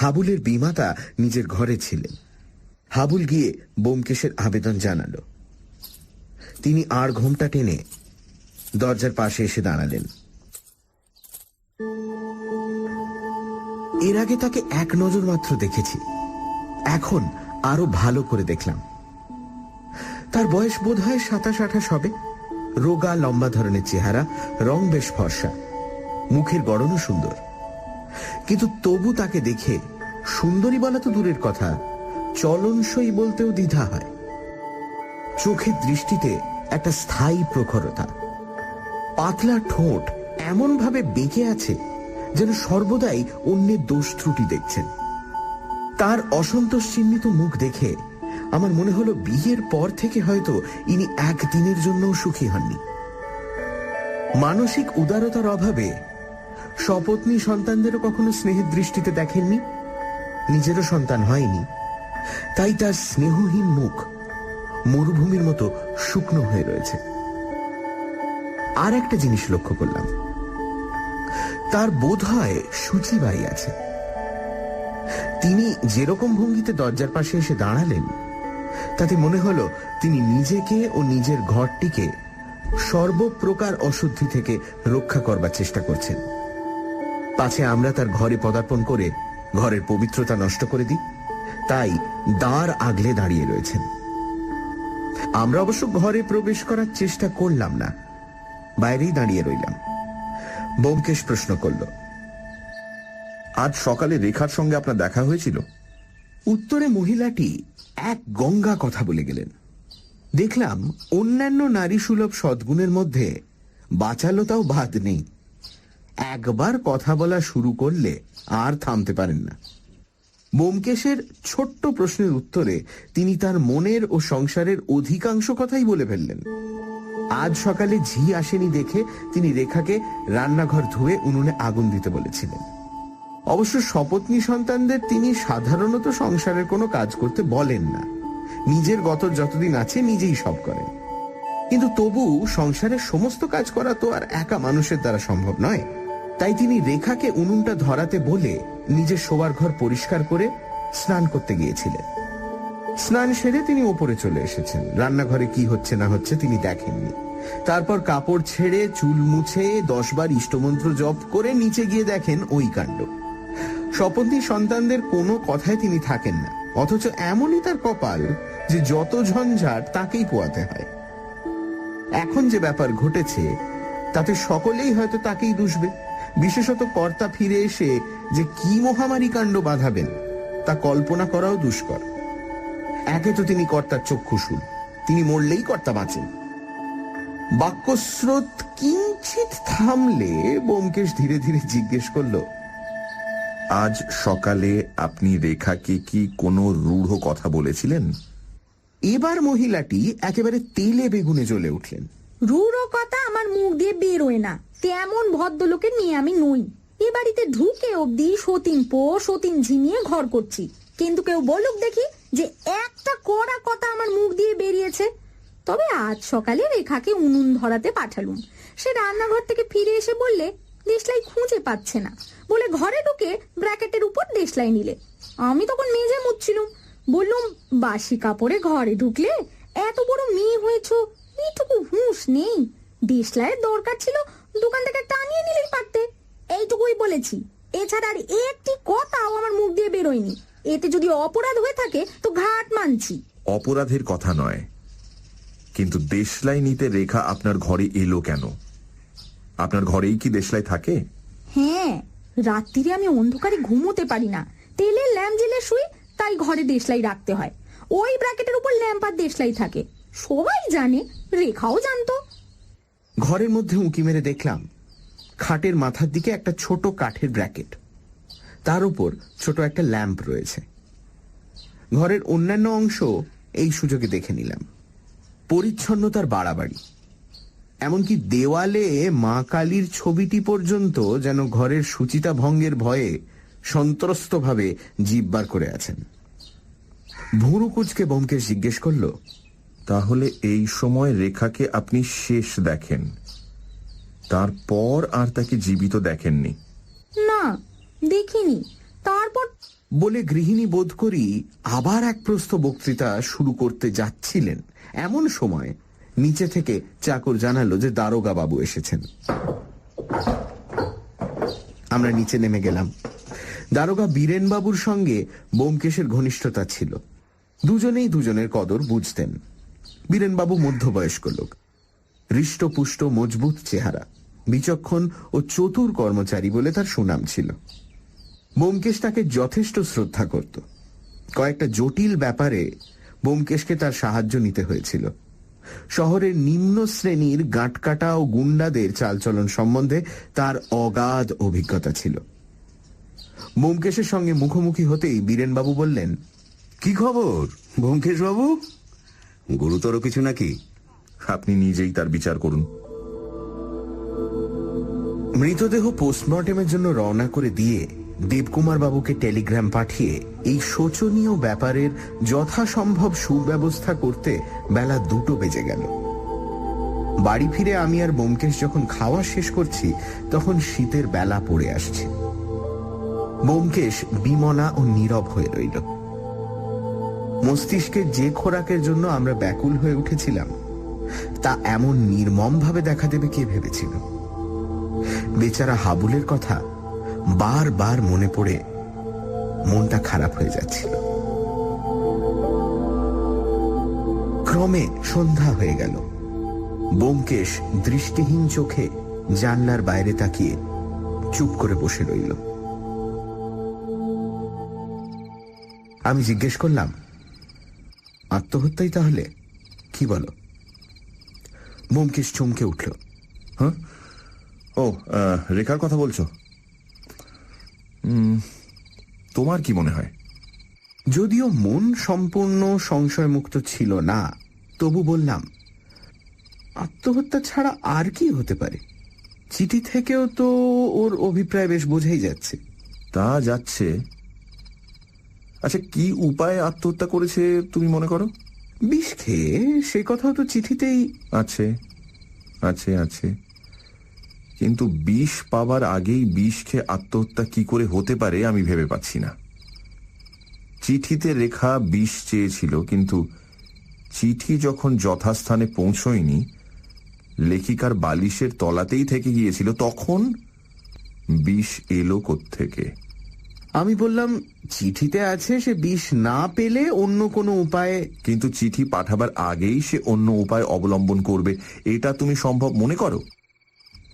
হাবুলের বিমাতা নিজের ঘরে ছিলেন। হাবুল গিয়ে ব্যোমকেশের আবেদন জানালো। তিনি আর ঘোমটা টেনে দরজার পাশে এসে দাঁড়ালেন। এর আগে তাকে এক নজর মাত্র দেখেছি, এখন আরো ভালো করে দেখলাম। তার বয়স বোধ হয় 27-28 হবে। রোগা লম্বা ধরনের চেহারা, রং বেশ ফর্সা, মুখের গড়নও সুন্দর। কিন্তু তবু তাকে দেখে সুন্দরী বলা তো দূরের কথা, চলনসই বলতেও দ্বিধা হয়। চোখের দৃষ্টিতে একটা স্থায়ী প্রখরতা। পাতলা ঠোঁট এমন ভাবে বেঁকে আছে যেন সর্বদাই অন্যের দোষ ত্রুটি দেখছেন। তার অসন্তোষ চিহ্নিত মুখ দেখে আমার মনে হলো বিয়ের পর থেকে হয়তো ইনি একদিনের জন্যও সুখী হননি। মানসিক উদারতার অভাবে সপত্নী সন্তানদেরও কখনো স্নেহের দৃষ্টিতে দেখেননি। নিজেরও সন্তান হয়নি, তাই তার স্নেহহীন মুখ মরুভূমির মতো শুকনো হয়ে রয়েছে। আর একটা জিনিস লক্ষ্য করলাম, তার বোধ হয় সূচিবাই আছে। তিনি যেরকম ভঙ্গিতে দরজার পাশে এসে দাঁড়ালেন, তাতে মনে হলো তিনি নিজেকে ও নিজের ঘরটিকে সর্বপ্রকার অশুদ্ধি থেকে রক্ষা করবার চেষ্টা করছেন। পাছে আমরা তার ঘরে পদার্পণ করে ঘরের পবিত্রতা নষ্ট করে দিই, তাই দ্বার আগলে দাঁড়িয়ে রয়েছেন। আমরা অবশ্য ঘরে প্রবেশ করার চেষ্টা করলাম না, বাইরেই দাঁড়িয়ে রইলাম। ব্যোমকেশ প্রশ্ন করল, আজ সকালে রেখার সঙ্গে আপনার দেখা হয়েছিল? উত্তরে মহিলাটি এক গঙ্গা কথা বলে গেলেন। দেখলাম অন্যান্য নারী সুলভ সদ্গুণের মধ্যে বাচালতাও বাদ নেই। একবার কথা বলা শুরু করলে আর থামতে পারেন না। ব্যোমকেশের ছোট্ট প্রশ্নের উত্তরে তিনি তার মনের ও সংসারের অধিকাংশ কথাই বলে ফেললেন। আজ সকালে ঝি আসেনি দেখে তিনি রেখাকে রান্নাঘর ধুয়ে উনুনে আগুন দিতে বলেছিলেন। অবশ্য সপত্নী সন্তানদের তিনি সাধারণত সংসারের কোনো কাজ করতে বলেন না, নিজের গতর যতদিন আছে নিজেই সব করেন। কিন্তু তবু সংসারের সমস্ত কাজ করা তো আর একা মানুষের দ্বারা সম্ভব নয়। তাই তিনি রেখাকে উনুনটা ধরাতে বলে নিজের শোবার ঘর পরিষ্কার করে স্নান করতে গিয়েছিলেন। স্নান সেরে তিনি ওপরে চলে এসেছেন। রান্নাঘরে কি হচ্ছে না হচ্ছে তিনি দেখেননি। তারপর কাপড় ছেড়ে চুল মুছে 10 বার ইষ্টমন্ত্র জপ করে নিচে গিয়ে দেখেন ওই কাণ্ড। সপত্নী সন্তানদের কোনো কথায় তিনি থাকেন না, অথচ এমনই তার কপাল যে যত ঝঞ্ঝাট তাকেই পোয়াতে হয়। এখন যে ব্যাপার ঘটেছে তাতে সকলেই হয়তো তাকেই দুষবে। বিশেষত কর্তা ফিরে এসে যে কি মহামারী কাণ্ড বাঁধাবেন তা কল্পনা করাও দুষ্কর। একে তো তিনি কর্তার চক্ষুশূল, তিনি মরলেই কর্তা বাঁচেন। বাক্যস্রোত কিঞ্চিত থামলে ব্যোমকেশ ধীরে ধীরে জিজ্ঞেস করল, আজ সকালে আপনি রেখাকে কি কোনো রূঢ় কথা বলেছিলেন? এবার মহিলাটি একেবারে তেলে বেগুনে জ্বলে উঠলেন। রূঢ় কথা আমার মুখ দিয়ে বেরোয় না, তেমন ভদ্রলোকের নিয়ে আমি নই। এ বাড়িতে ঢুকে অব্দি সতীন পো সতীন ঝিমিয়ে ঘর করছি, কিন্তু কেউ বলুক দেখি যে একটা কড়া কথা আমার মুখ দিয়ে বেরিয়েছে। তবে আজ সকালে রেখাকে উনুন ধরাতে পাঠালুম। সে রান্নাঘর থেকে ফিরে এসে বললে দেশলাই খুঁজে পাচ্ছে না, বলে ঘরে ঢুকে ব্র্যাকেটের উপর দেশলাই নিলে। আমি তখন মেজে মুছছিলুম। বললুম, বাসি কাপড়ে ঘরে ঢুকলে এত বড় মেয়ে হয়েছ, এইটুকু হুঁশ নেই? দেশলাইয়ের দরকার ছিল দোকান থেকে একটা আনিয়ে নিলেই পারতে। এইটুকুই বলেছি, এছাড়া আর একটি কথাও আমার মুখ দিয়ে বেরোয়নি। এতে যদি অপরাধ হয়ে থাকে তো ঘাট মানছি। অপরাধের কথা নয়, কিন্তু দেশলাই নিতে রেখা আপনার ঘরে এলো কেন? আপনার ঘরেই কি দেশলাই থাকে? হ্যাঁ, রাত্রিরে আমি অন্ধকারে ঘুমোতে পারি না, তেলের ল্যাম্প জ্বেলে শুই, তাই ঘরে দেশলাই রাখতে হয়। ওই ব্র্যাকেটের উপর ল্যাম্প আর দেশলাই থাকে, সবাই জানে, রেখাও জানতো। ঘরের মধ্যে উঁকি মেরে দেখলাম খাটের মাথার দিকে একটা ছোট কাঠের ব্র্যাকেট, তার উপর ছোট একটা ল্যাম্প রয়েছে। ঘরের অন্যান্য অংশ এই সুযোগে দেখে নিলাম। পরিচ্ছন্নতার বাড়াবাড়ি, এমনকি দেওয়ালে মা কালীর ছবিটি পর্যন্ত যেন ঘরের সুচিতা ভঙ্গের ভয়ে সন্ত্রস্তভাবে জিভ বার করে আছেন। ভুরু কুচকে ব্যোমকেশ জিজ্ঞেস করল, তাহলে এই সময় রেখাকে আপনি শেষ দেখেন, তারপর আর তাকে জীবিত দেখেননি? না, দেখিনি। তারপর বলে গৃহিণী বোধ করি আবার এক প্রস্থ বক্তৃতা শুরু করতে যাচ্ছিলেন, এমন সময় নিচে থেকে চাকর জানালো যে দারোগা বাবু এসেছেন। আমরা নিচে নেমে গেলাম। দারোগা বীরেন বাবুর সঙ্গে ব্যোমকেশের ঘনিষ্ঠতা ছিল, দুজনেই দুজনের কদর বুঝতেন। বীরেন বাবু মধ্যবয়স্ক লোক, হৃষ্টপুষ্ট মজবুত চেহারা, বিচক্ষণ ও চতুর কর্মচারী বলে তার সুনাম ছিল। ব্যোমকেশ তাকে যথেষ্ট শ্রদ্ধা করত। কয়েকটা জটিল ব্যাপারে ব্যোমকেশকে তার সাহায্য নিতে হয়েছিল। শহরের নিম্ন শ্রেণীর গাঁটকাটা ও গুন্ডাদের চালচলন সম্বন্ধে তার অগাধ অভিজ্ঞতা ছিল। ব্যোমকেশের সঙ্গে মুখোমুখি হতেই বীরেনবাবু বললেন, কি খবর ব্যোমকেশ বাবু? গুরুতর কিছু নাকি? আপনি নিজেই তার বিচার করুন। মৃতদেহ পোস্টমর্টেমের জন্য রওনা করে দিয়ে দেবকুমার বাবুকে টেলিগ্রাম পাঠিয়ে এই শোচনীয় ব্যাপারের যথাসম্ভব সুব্যবস্থা করতে বেলা 2টো বেজে গেল। বাড়ি ফিরে আমি আর ব্যোমকেশ যখন খাওয়া শেষ করছি তখন শীতের বেলা পড়ে আসছে। ব্যোমকেশ বিমনা ও নীরব হয়ে রইল। মস্তিষ্কে যে খোরাকের জন্য আমরা ব্যাকুল হয়ে উঠেছিলাম তা এমন নির্মম ভাবে দেখা দেবে কে ভেবেছিল? বেচারা হাবুলের কথা বারবার মনে পড়ে মনটা খারাপ হয়ে যাচ্ছিল। ক্রমে সন্ধ্যা হয়ে গেল। ব্যোমকেশ দৃষ্টিহীন চোখে জানলার বাইরে তাকিয়ে চুপ করে বসে রইল। আমি জিজ্ঞেস করলাম, আত্মহত্যাই তাহলে? কি বলো? ব্যোমকেশ চমকে উঠল। হ্যাঁ, ও রেখার কথা বলছো? তোমার কি মনে হয়? যদিও মন সম্পূর্ণ সংশয়মুক্ত ছিল না, তবু বললাম, আত্মহত্যা ছাড়া আর কি হতে পারে? চিঠি থেকেও তো ওর অভিপ্রায় বেশ বোঝাই যাচ্ছে। তা যাচ্ছে। আচ্ছা, কি উপায়ে আত্মহত্যা করেছে তুমি মনে করো? বিষ খেয়ে, সে কথাও তো চিঠিতেই আছে আছে আছে কিন্তু বিষ পাবার আগেই বিষ খেয়ে আত্মহত্যা কি করে হতে পারে আমি ভেবে পাচ্ছি না। চিঠিতে রেখা বিষ চেয়েছিল, কিন্তু চিঠি যখন যথাস্থানে পৌঁছয়নি, লেখিকার বালিশের তলাতেই থেকে গিয়েছিল, তখন বিষ এলো কোত্থেকে? আমি বললাম, চিঠিতে আছে সে বিষ না পেলে অন্য কোনো উপায়ে। কিন্তু চিঠি পাঠাবার আগেই সে অন্য উপায় অবলম্বন করবে, এটা তুমি সম্ভব মনে করো?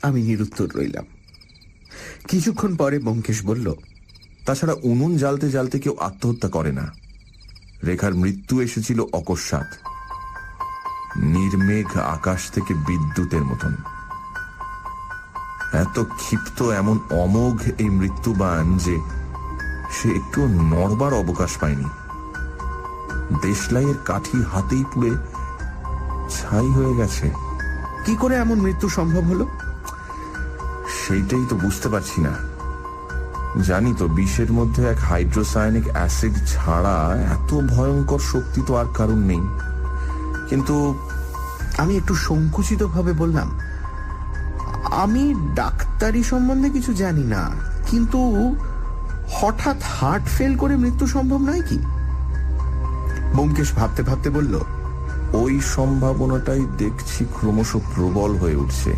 আমি নিরুত্তর রইলাম। কিছুক্ষণ পরে ব্যোমকেশ বলল, তাছাড়া উনুন জ্বালতে জ্বালতে কেউ আত্মহত্যা করে না। রেখার মৃত্যু এসেছিল অকস্মাৎ, নির্মেঘ আকাশ থেকে বিদ্যুতের মতন। এত ক্ষিপ্ত, এমন অমোঘ এই মৃত্যুবান যে সে একটু নড়বার অবকাশ পায়নি। দেশলাইয়ের কাঠি হাতেই পুড়ে ছাই হয়ে গেছে। কি করে এমন মৃত্যু সম্ভব হলো? সেইটাই তো বুঝতে পারছি না। জানি তো বিষের মধ্যে এক হাইড্রোসায়ানিক অ্যাসিড ছাড়া এত ভয়ঙ্কর শক্তি তো আর কারণ নেই। কিন্তু আমি একটু সংকুচিত ভাবে বললাম, আমি ডাক্তারি সম্বন্ধে কিছু জানি না, কিন্তু হঠাৎ হার্ট ফেল করে মৃত্যু সম্ভব নয় কি? ব্যোমকেশ ভাবতে ভাবতে বলল, ওই সম্ভাবনাটাই দেখছি ক্রমশ প্রবল হয়ে উঠছে।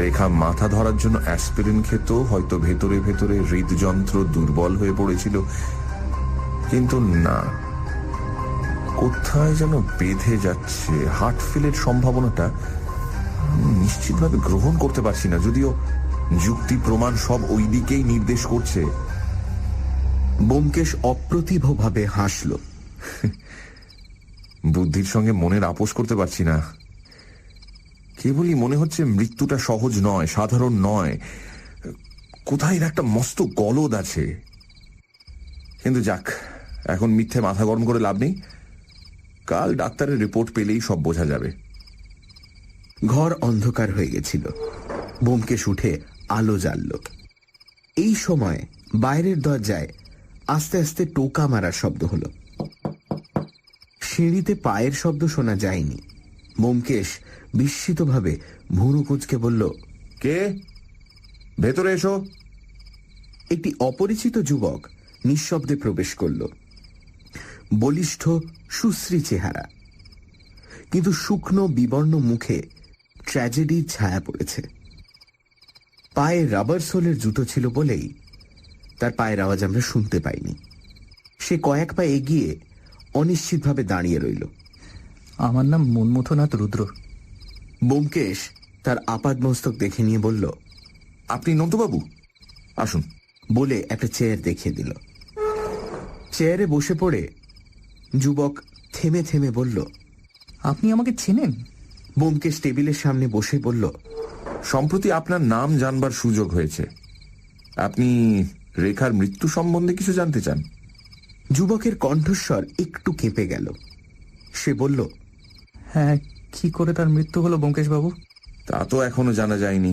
রেখা মাথা ধরার জন্য অ্যাসপিরিন খেত, হয়তো ভেতরে ভেতরে হৃদযন্ত্র দুর্বল হয়ে পড়েছিল, কিন্তু না, কোথায় যেন বেঁধে যাচ্ছে। হার্ট ফেলের সম্ভাবনাটা নিশ্চিতভাবে গ্রহণ করতে পারছি না, যদিও যুক্তি প্রমাণ সব ওই দিকেই নির্দেশ করছে। ব্যোমকেশ অপ্রতিভভাবে হাসল। বুদ্ধির সঙ্গে মনের আপোষ করতে পারছি না। কেবলই মনে হচ্ছে মৃত্যুটা সহজ নয়, সাধারণ নয়, কোথায় একটা মস্ত গলদ আছে। কিন্তু যাক, এখন মিথ্যে মাথা গরম করে লাভ নেই। কাল ডাক্তারের রিপোর্ট পেলেই সব বোঝা যাবে। ঘর অন্ধকার হয়ে গেছিল। ব্যোমকেশ উঠে আলো জ্বালল। এই সময় বাইরের দরজায় আস্তে আস্তে টোকা মারার শব্দ হলো। সিঁড়িতে পায়ের শব্দ শোনা যায়নি। ব্যোমকেশ বিস্মিতভাবে ভুরু কুঁচকে বলল, কে? ভেতরে এসো। একটি অপরিচিত যুবক নিঃশব্দে প্রবেশ করল। বলিষ্ঠ, সুশ্রী চেহারা, কিন্তু শুকনো বিবর্ণ মুখে ট্র্যাজেডির ছায়া পড়েছে। পায়ে রাবার সোলের জুতো ছিল বলেই তার পায়ের আওয়াজ আমরা শুনতে পাইনি। সে কয়েক পা এগিয়ে অনিশ্চিতভাবে দাঁড়িয়ে রইল। আমার নাম মনমথনাথ রুদ্র। ব্যোমকেশ তার আপাদমস্তক দেখে নিয়ে বলল, আপনি নন্দবাবু, আসুন, বলে একটা চেয়ার দেখিয়ে দিল। চেয়ারে বসে পড়ে যুবক থেমে থেমে বলল, আপনি আমাকে চেনেন? ব্যোমকেশ টেবিলের সামনে বসে বলল, সম্প্রতি আপনার নাম জানবার সুযোগ হয়েছে। আপনি রেখার মৃত্যু সম্বন্ধে কিছু জানতে চান? যুবকের কণ্ঠস্বর একটু কেঁপে গেল। সে বলল, হ্যাঁ, কি করে তার মৃত্যু হলো ব্যোমকেশবাবু? তা তো এখনো জানা যায়নি।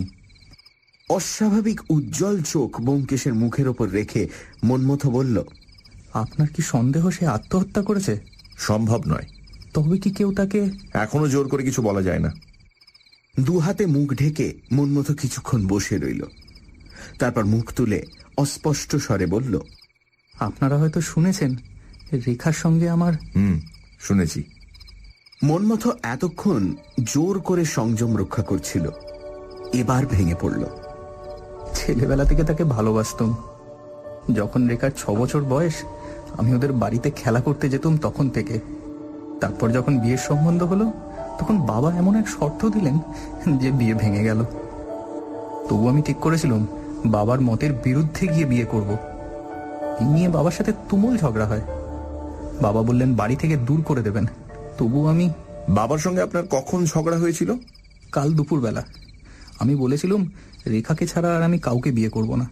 অস্বাভাবিক উজ্জ্বল চোখ ব্যোমকেশের মুখের ওপর রেখে মনমথ বলল, আপনার কি সন্দেহ সে আত্মহত্যা করেছে? সম্ভব নয়। তবে কি কেউ তাকে? এখনো জোর করে কিছু বলা যায় না। দু হাতে মুখ ঢেকে মনমথ কিছুক্ষণ বসে রইল। তারপর মুখ তুলে অস্পষ্ট স্বরে বলল, আপনারা হয়তো শুনেছেন রেখার সঙ্গে আমার। শুনেছি। মনমথ এতক্ষণ জোর করে সংযম রক্ষা করছিল, এবার ভেঙে পড়ল। ছেলেবেলা থেকে তাকে ভালোবাসতাম। যখন রেখার 6 বছর বয়স, আমি ওদের বাড়িতে খেলা করতে যেতাম তখন থেকে। তারপর যখন বিয়ের সম্বন্ধ হলো, তখন বাবা এমন এক শর্ত দিলেন যে বিয়ে ভেঙে গেল। তবু আমি ঠিক করেছিলাম বাবার মতের বিরুদ্ধে গিয়ে বিয়ে করব। এই নিয়ে বাবার সাথে তুমুল ঝগড়া হয়। বাবা বললেন বাড়ি থেকে দূর করে দেবেন। তবু আমি। বাবার সঙ্গে আপনার কখন ঝগড়া হয়েছিল? কাল দুপুরবেলা। আমি বলেছিলাম রেখাকে ছাড়া আর আমি কাউকে বিয়ে করব না।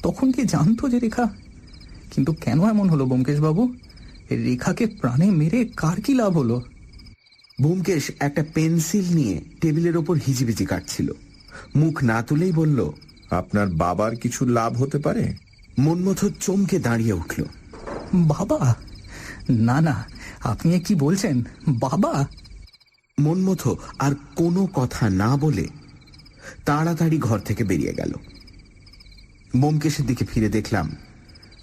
তখন কি জানতো যে রেখা? কিন্তু কেন এমন হলো ব্যোমকেশ বাবু? রেখাকে প্রাণে মেরে কার কি লাভ হলো? ব্যোমকেশ একটা পেন্সিল নিয়ে টেবিলের ওপর হিজিবিজি কাটছিল। মুখ না তুলেই বলল, আপনার বাবার কিছু লাভ হতে পারে। মন্মথ চমকে দাঁড়িয়ে উঠল। বাবা? না না, আপনি কি বলছেন? বাবা? মন্মথ আর কোনো কথা না বলে তাড়াতাড়ি ঘর থেকে বেরিয়ে গেল। ব্যোমকেশের দিকে ফিরে দেখলাম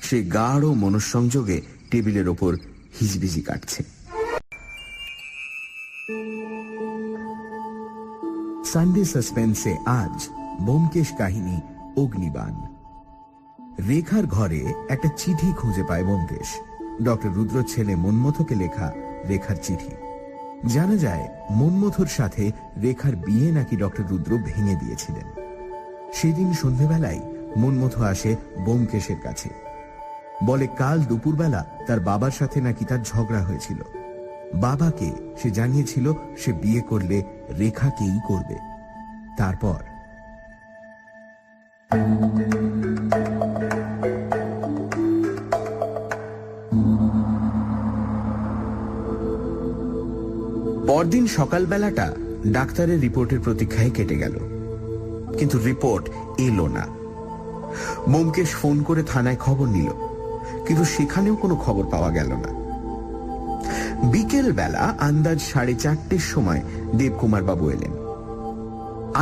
সে গাঢ় মনঃসংযোগে টেবিলের ওপর হিজিবিজি কাটছে। সানডে সাসপেন্সে আজ ব্যোমকেশ কাহিনী অগ্নিবাণ। রেখার ঘরে একটা চিঠি খুঁজে পায় ব্যোমকেশ। ডক্টর রুদ্রর ছেলে মন্মথকে লেখা রেখার চিঠি। জানা যায় মন্মথর সাথে রেখার বিয়ে নাকি ডক্টর রুদ্র ভেঙে দিয়েছিলেন। সেদিন সন্ধেবেলায় মন্মথ আসে ব্যোমকেশের কাছে, বলে কাল দুপুরবেলা তার বাবার সাথে নাকি তার ঝগড়া হয়েছিল। বাবাকে সে জানিয়েছিল সে বিয়ে করলে রেখাকেই করবে। তারপর পরদিন সকালবেলাটা ডাক্তারের রিপোর্টের প্রতীক্ষায় কেটে গেল, কিন্তু রিপোর্ট এলো না। ব্যোমকেশ ফোন করে থানায় খবর নিল, কিন্তু সেখানেও কোনো খবর পাওয়া গেল না। বিকেল বেলা আন্দাজ 4:30 সময় দেবকুমার বাবু এলেন।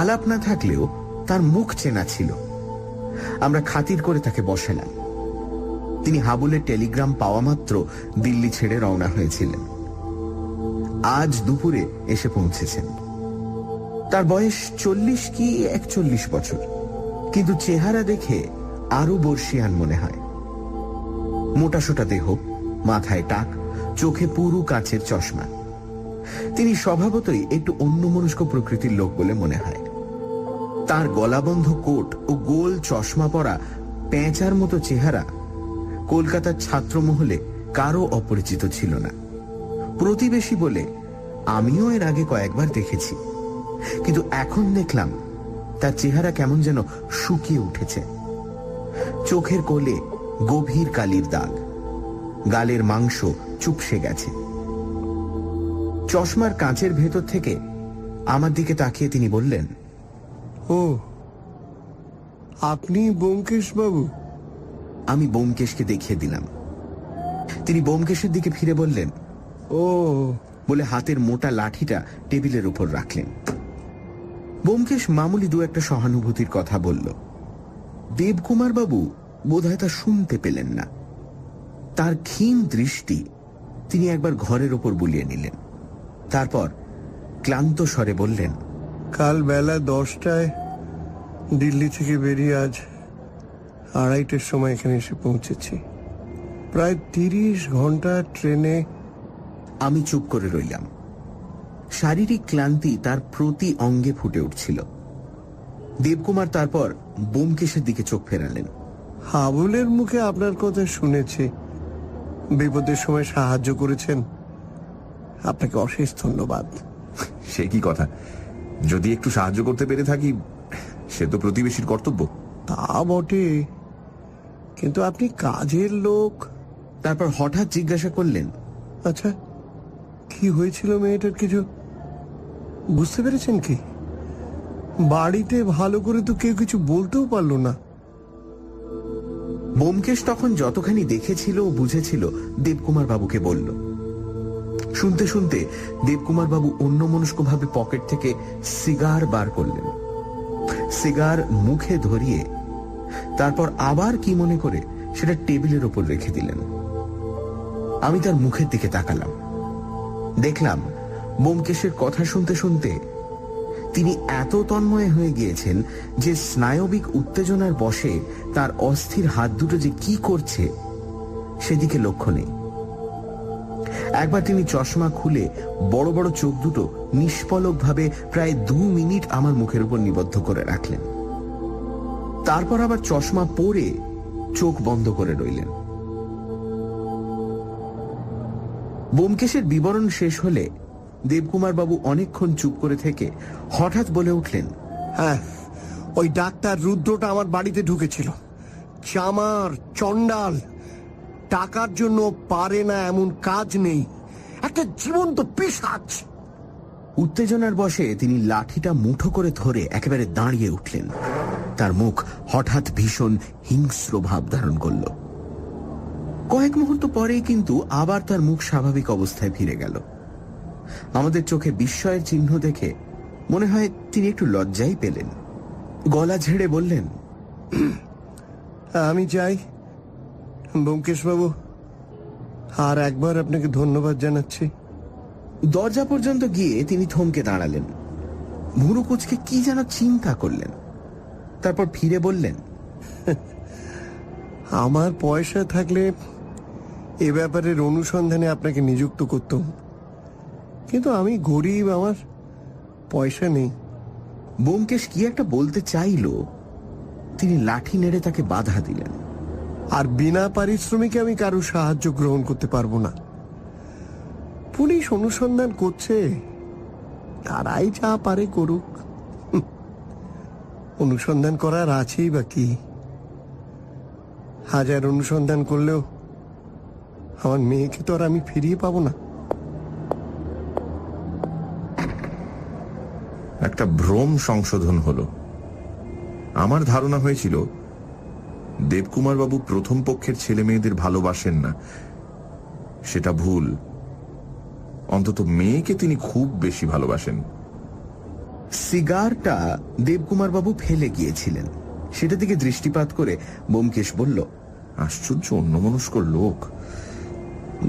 আলাপ না থাকলেও তার মুখ চেনা ছিল। আমরা খাতির করে তাকে বসালাম। তিনি হাবুলের টেলিগ্রাম পাওয়া মাত্র দিল্লি ছেড়ে রওনা হয়েছিলেন। আজ দুপুরে এসে পৌঁছেছেন। তার বয়স 40 কি 41 বছর, কিন্তু চেহারা দেখে আরো বর্ষিয়ান মনে হয়। মোটাসোটা দেহ, মাথায় টাক, চোখে পুরু কাচের চশমা। তিনি স্বভাবতই একটু অন্যমনস্ক প্রকৃতির লোক বলে মনে হয়। তার গলাবন্ধ কোট ও গোল চশমা পরা পেঁচার মতো চেহারা কলকাতার ছাত্রমহলে কারো অপরিচিত ছিল না। প্রতিবেশী বলে আমিও এর আগে কয়েকবার দেখেছি, কিন্তু এখন দেখলাম তার চেহারা কেমন যেন শুকিয়ে উঠেছে। চোখের কোলে গভীর কালির দাগ, গালের মাংস চুপসে গেছে। চশমার কাঁচের ভেতর থেকে আমার দিকে তাকিয়ে তিনি বললেন, ও, আপনি ব্যোমকেশ বাবু? আমি ব্যোমকেশকে দেখিয়ে দিলাম। তিনি ব্যোমকেশের দিকে ফিরে বললেন, ও, বলে হাতের মোটা লাঠিটা টেবিলের উপর রাখলেন। ব্যোমকেশ মামুলি দু একটা সহানুভূতির কথা বলল। দেবকুমার বাবু বোধহয় তা শুনতে পেলেন না। তার ক্ষীণ দৃষ্টি তিনি একবার ঘরের ওপর বুলিয়ে নিলেন। তারপর ক্লান্ত স্বরে বললেন, কাল বেলা 10টায় দিল্লি থেকে বেরিয়ে আজ 2:30টার সময় এখানে এসে পৌঁছেছি। প্রায় 30 ঘন্টা ট্রেনে। আমি চুপ করে রইলাম। শারীরিক ক্লান্তি তার প্রতি অঙ্গে ফুটে উঠছিল। দেবকুমার তারপর ব্যোমকেশের দিকে চোখ ফেরালেন। হাবুলের মুখে আপনার কথা শুনেছি, বিপদের সময় সাহায্য করেছেন। আপনাকে অশেষ ধন্যবাদ। সে কি কথা, যদি একটু সাহায্য করতে পেরে থাকি সে তো প্রতিবেশীর কর্তব্য। তা বটে, কিন্তু আপনি কাজের লোক। তারপর হঠাৎ জিজ্ঞাসা করলেন, আচ্ছা, কি হয়েছিল মেয়েটার? কিছু বুঝতে পেরেছেন কি? বাড়িতে ভালো করে তো কেউ কিছু বলতেও পারলো না। ব্যোমকেশ তখন যতখানি দেখেছিল ও বুঝেছিল দেবকুমার বাবুকে বলল। শুনতে শুনতে দেবকুমার বাবু অন্যমনস্কভাবে পকেট থেকে সিগার বার করলেন। সিগার মুখে ধরিয়ে তারপর আবার কি মনে করে সেটা টেবিলের ওপর রেখে দিলেন। আমি তার মুখের দিকে তাকালাম। দেখলাম ব্যোমকেশের কথা শুনতে শুনতে তিনি এত তন্ময় হয়ে গিয়েছেন যে স্নায়বিক উত্তেজনার বশে তার অস্থির হাত দুটো যে কি করছে সেদিকে লক্ষ্য নেই। একবার তিনি চশমা খুলে বড় বড় চোখ দুটো নিষ্পলকভাবে প্রায় 2 মিনিট আমার মুখের উপর নিবদ্ধ করে রাখলেন। তারপর আবার চশমা পরে চোখ বন্ধ করে রইলেন। ব্যোমকেশের বিবরণ শেষ হলে দেবকুমার বাবু অনেকক্ষণ চুপ করে থেকে হঠাৎ বলে উঠলেন, হ্যাঁ, ওই ডাক্তার রুদ্রটা আমার বাড়িতে ঢুকেছিল। চামার, চন্ডাল, টাকার জন্য পারে না এমন কাজ নেই। একটা জীবন্ত পিশাচ। উত্তেজনার বশে তিনি লাঠিটা মুঠো করে ধরে একেবারে দাঁড়িয়ে উঠলেন। তার মুখ হঠাৎ ভীষণ হিংস্র ভাব ধারণ করল। কয়েক মুহূর্ত পরেই কিন্তু আবার তার মুখ স্বাভাবিক অবস্থায় ফিরে গেল। আমাদের চোখে বিস্ময়ের চিহ্ন দেখে মনে হয় তিনি একটু লজ্জাই পেলেন। গলা ঝেড়ে বললেন, আমি চাই ব্যোমকেশবাবু, আর একবার আপনাকে ধন্যবাদ জানাচ্ছি। দরজা পর্যন্ত গিয়ে তিনি থমকে দাঁড়ালেন। ভুরু কুঁচকে কি যেন চিন্তা করলেন, তারপর ফিরে বললেন, আমার পয়সা থাকলে এ ব্যাপারের অনুসন্ধানে আপনাকে নিযুক্ত করতাম, কিন্তু আমি গরিব, আমার পয়সা নেই। ব্যোমকেশ কি একটা বলতে চাইল, তিনি লাঠি নেড়ে তাকে বাধা দিলেন। আর বিনা পারিশ্রমিকে আমি কারো সাহায্য গ্রহণ করতে পারবো না। পুলিশ অনুসন্ধান করছে, তারাই যা পারে করুক। অনুসন্ধান করার আছেই বা কি? হাজার অনুসন্ধান করলেও আমার মেয়েকে তো আর আমি ফিরিয়ে পাবো না। একটা ভ্রম সংশোধন হলো। আমার ধারণা হয়েছিল দেবকুমার বাবু প্রথম পক্ষের ছেলে মেয়েদের ভালোবাসেন না। সেটা ভুল। অন্তত মেয়েকে তিনি খুব বেশি ভালোবাসেন। সিগারটা দেবকুমার বাবু ফেলে গিয়েছিলেন, সেটা দিকে দৃষ্টিপাত করে ব্যোমকেশ বলল, আশ্চর্য অন্যমনস্ক লোক।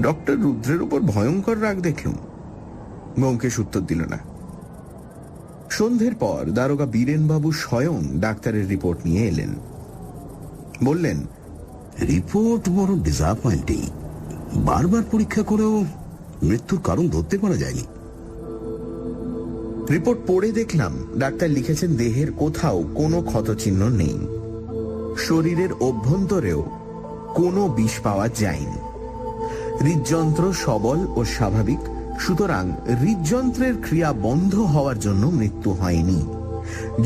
ডক্টর রুদ্রের উপর ভয়ঙ্কর রাগ দেখেও ব্যোমকেশ উত্তর দিল না। সন্ধ্যের পর দারোগা বীরেনবাবু স্বয়ং ডাক্তারের রিপোর্ট নিয়ে এলেন। বললেন, রিপোর্ট বড় ডিসঅ্যাপয়েন্টিং। বারবার পরীক্ষা করেও মৃত্যুর কারণ ধরতে পারা যায়নি। রিপোর্ট পড়ে দেখলাম ডাক্তার লিখেছেন দেহের কোথাও কোনো ক্ষতচিহ্ন নেই, শরীরের অভ্যন্তরেও কোনো বিষ পাওয়া যায়নি। হৃদযন্ত্র সবল ও স্বাভাবিক, সুতরাং হৃদযন্ত্রের ক্রিয়া বন্ধ হওয়ার জন্য মৃত্যু হয়নি।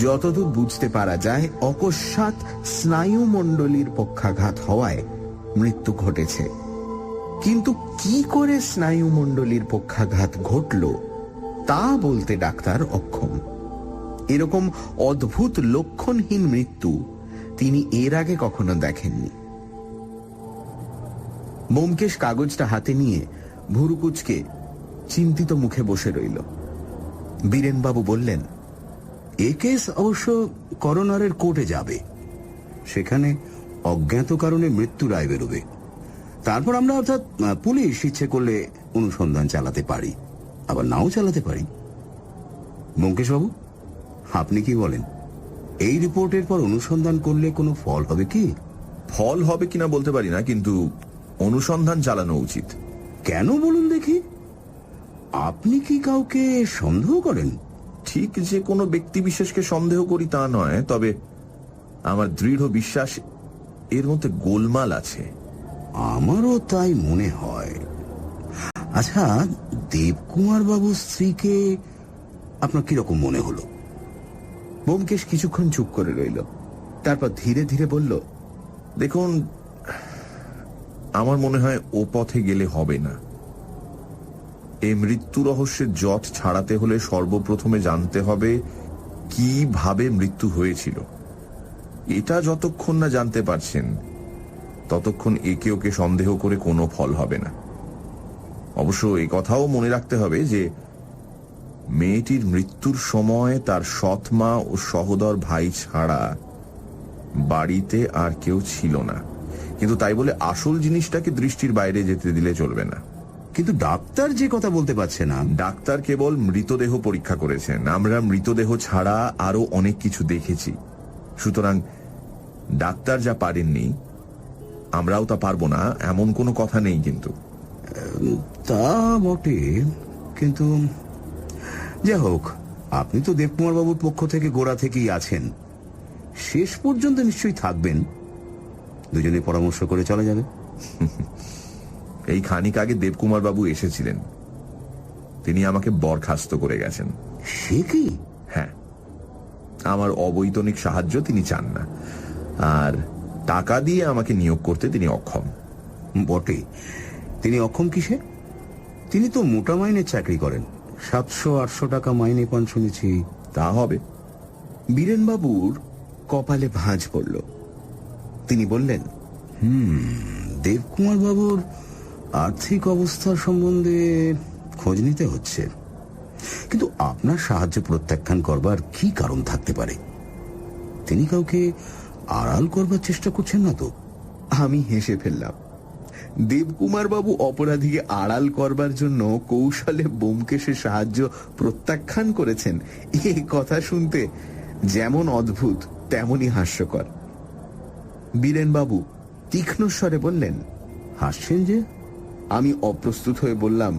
যতদূর বুঝতে পারা যায় অকস্মাৎ স্নায়ুমণ্ডলীর পক্ষাঘাত হওয়ায় মৃত্যু ঘটেছে। কিন্তু কি করে স্নায়ুমণ্ডলীর পক্ষাঘাত ঘটল তা বলতে ডাক্তার অক্ষম। এরকম অদ্ভুত লক্ষণহীন মৃত্যু তিনি এর আগে কখনো দেখেননি। ব্যোমকেশ কাগজটা হাতে নিয়ে ভুরু কুঁচকে চিন্তিত মুখে বসে রইল। বীরেনবাবু বললেন, এ কেস অবশ্য করোনারের কোর্টে যাবে, সেখানে অজ্ঞাত কারণে মৃত্যু রায় বেরোবে। তারপর আমরা, অর্থাৎ পুলিশ, ইচ্ছে করলে অনুসন্ধান চালাতে পারি, আবার নাও চালাতে পারি। ব্যোমকেশবাবু, আপনি কি বলেন? এই রিপোর্টের পর অনুসন্ধান করলে কোনো ফল হবে কি? ফল হবে কিনা বলতে পারি না, কিন্তু অনুসন্ধান চালানো উচিত। কেন বলুন দেখি? আপনি কি কাউকে সন্দেহ করেন? ঠিক যে কোনো ব্যক্তি বিশেষকে সন্দেহ করি তা নয়, তবে আমার দৃঢ় বিশ্বাস এর মধ্যে গোলমাল আছে। আমারও তাই মনে হয়। আচ্ছা, দেবকুমার বাবুর স্ত্রীকে আপনার কিরকম মনে হলো? ব্যোমকেশ কিছুক্ষণ চুপ করে রইল, তারপর ধীরে ধীরে বলল, দেখুন, আমার মনে হয় ও পথে গেলে হবে না। এই মৃত্যু রহস্যের জট ছাড়াতে হলে সর্বপ্রথমে জানতে হবে কিভাবে মৃত্যু হয়েছিল। এটা যতক্ষণ না জানতে পারছেন ততক্ষণ একে ওকে সন্দেহ করে কোনো ফল হবে না। অবশ্য এই কথাও মনে রাখতে হবে যে মেয়েটির মৃত্যুর সময় তার সৎ মা ও সহোদর ভাই ছাড়া বাড়িতে আর কেউ ছিল না। কিন্তু তাই বলে আসল জিনিসটাকে দৃষ্টির বাইরে যেতে দিলে চলবে না। কিন্তু ডাক্তার যে কথা বলতে পারছে না। ডাক্তার কেবল মৃতদেহ পরীক্ষা করেছেন, আমরা মৃতদেহ ছাড়া আরো অনেক কিছু দেখেছি। সুতরাং ডাক্তার যা পারেননি আমরাও তা পারবো না এমন কোনো কথা নেই। কিন্তু তা বটে, কিন্তু যাই হোক, আপনি তো দেবকুমার বাবুর পক্ষ থেকে গোড়া থেকেই আছেন, শেষ পর্যন্ত নিশ্চয়ই থাকবেন। দুজনে পরামর্শ করে চলা যাবে। এই খানিক আগে দেবকুমার বাবু এসেছিলেন, তিনি আমাকে বরখাস্ত করে গেছেন। সে কি? হ্যাঁ, আমার অবৈতনিক সাহায্য তিনি চান না, আর টাকা দিয়ে আমাকে নিয়োগ করতে তিনি অক্ষম। বটে, তিনি অক্ষম কিসে? তিনি তো মোটা মাইনের চাকরি করেন, 700-800 টাকা মাইনে পান শুনেছি। তা হবে। বীরেনবাবুর কপালে ভাঁজ পড়ল। তিনি বললেন, দেবকুমার বাবুর আর্থিক অবস্থা সম্বন্ধে খোঁজ নিতে হচ্ছে, কিন্তু আপনার সাহায্য প্রত্যাখ্যান করবার কি কারণ থাকতে পারে? তিনি কাউকে আড়াল করবার চেষ্টা করছেন না তো? আমি হেসে ফেললাম। দেবকুমার বাবু অপরাধীকে আড়াল করবার জন্য কৌশলে ব্যোমকেশের সাহায্য প্রত্যাখ্যান করেছেন, এই কথা শুনতে যেমন অদ্ভুত তেমনই হাস্যকর। বীরেনবাবু তীক্ষ্ণ স্বরে বললেন, হাসছেন যে? আমি অপ্রস্তুত হয়ে বললাম,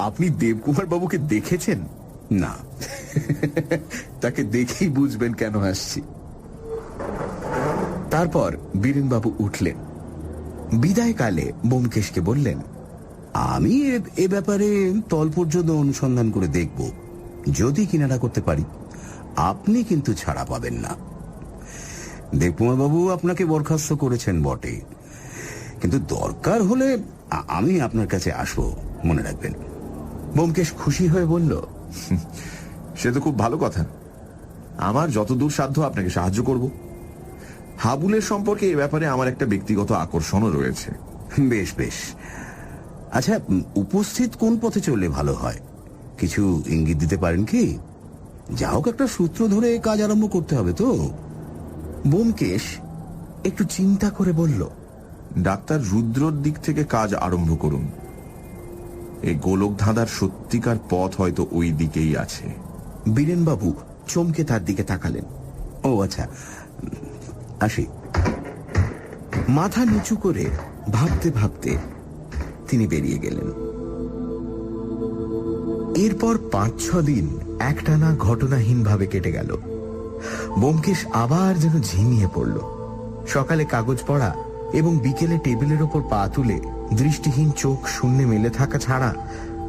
আপনি দেবকুমার বাবুকে দেখেছেন? না। তাকে দেখেই বুঝবেন কেন হাসছি। তারপর বীরেনবাবু উঠলেন। বিদায়কালে ব্যোমকেশকে বললেন, আমি এ ব্যাপারে তল পর্যন্ত অনুসন্ধান করে দেখব, যদি কিনারা করতে পারি। আপনি কিন্তু ছাড়া পাবেন না। দেবকুমার বাবু আপনাকে বরখাস্ত করেছেন বটে, কিন্তু দরকার হলে আমি আপনার কাছে আসবো, মনে রাখবেন। ব্যোমকেশ খুশি হয়ে বলল, সে তো খুব ভালো কথা। আমার যতদূর সাধ্য আপনাকে সাহায্য করব। হাবুলের সম্পর্কে এ ব্যাপারে আমার একটা ব্যক্তিগত আকর্ষণও রয়েছে। বেশ বেশ। আচ্ছা, উপস্থিত কোন পথে চললে ভালো হয়? কিছু ইঙ্গিত দিতে পারেন কি? যা হোক একটা সূত্র ধরে কাজ আরম্ভ করতে হবে তো। ব্যোমকেশ একটু চিন্তা করে বলল, ডাক্তার রুদ্রর দিক থেকে কাজ আরম্ভ করুন। এই গোলক ধাঁধার সত্যিকার পথ হয়তো ওই দিকেই আছে। বীরেনবাবু চমকে তার দিকে তাকালেন। ও আচ্ছা, আসি। মাথা নিচু করে ভাবতে ভাবতে তিনি বেরিয়ে গেলেন। এরপর 5-6 দিন একটানা ঘটনাহীনভাবে কেটে গেল। ব্যোমকেশ আবার যেন ঝিমিয়ে পড়ল। সকালে কাগজ পড়া এবং বিকেলে টেবিলের ওপর পা তুলে দৃষ্টিহীন চোখ শূন্যে মেলে থাকা ছাড়া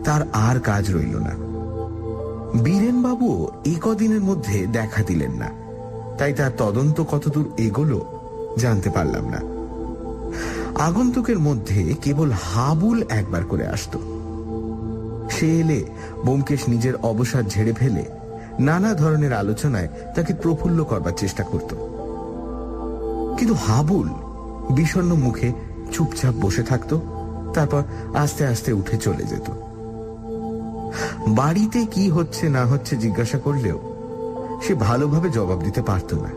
তার আর কাজ রইল না। বীরেনবাবুও এই কদিনের মধ্যে দেখা দিলেন না, তাই তার তদন্ত কতদূর এগোলো জানতে পারলাম না। আগন্তুকের মধ্যে কেবল হাবুল একবার করে আসতো। সে এলে ব্যোমকেশ নিজের অবসাদ ঝেড়ে ফেলে নানা ধরনের আলোচনায় তাকে প্রফুল্ল করবার চেষ্টা করত। কিন্তু হাবুল বিষণ্ণ মুখে চুপচাপ বসে থাকত, তারপর আস্তে আস্তে উঠে চলে যেত। বাড়িতে কি হচ্ছে না হচ্ছে জিজ্ঞাসা করলেও সে ভালোভাবে জবাব দিতে পারত না।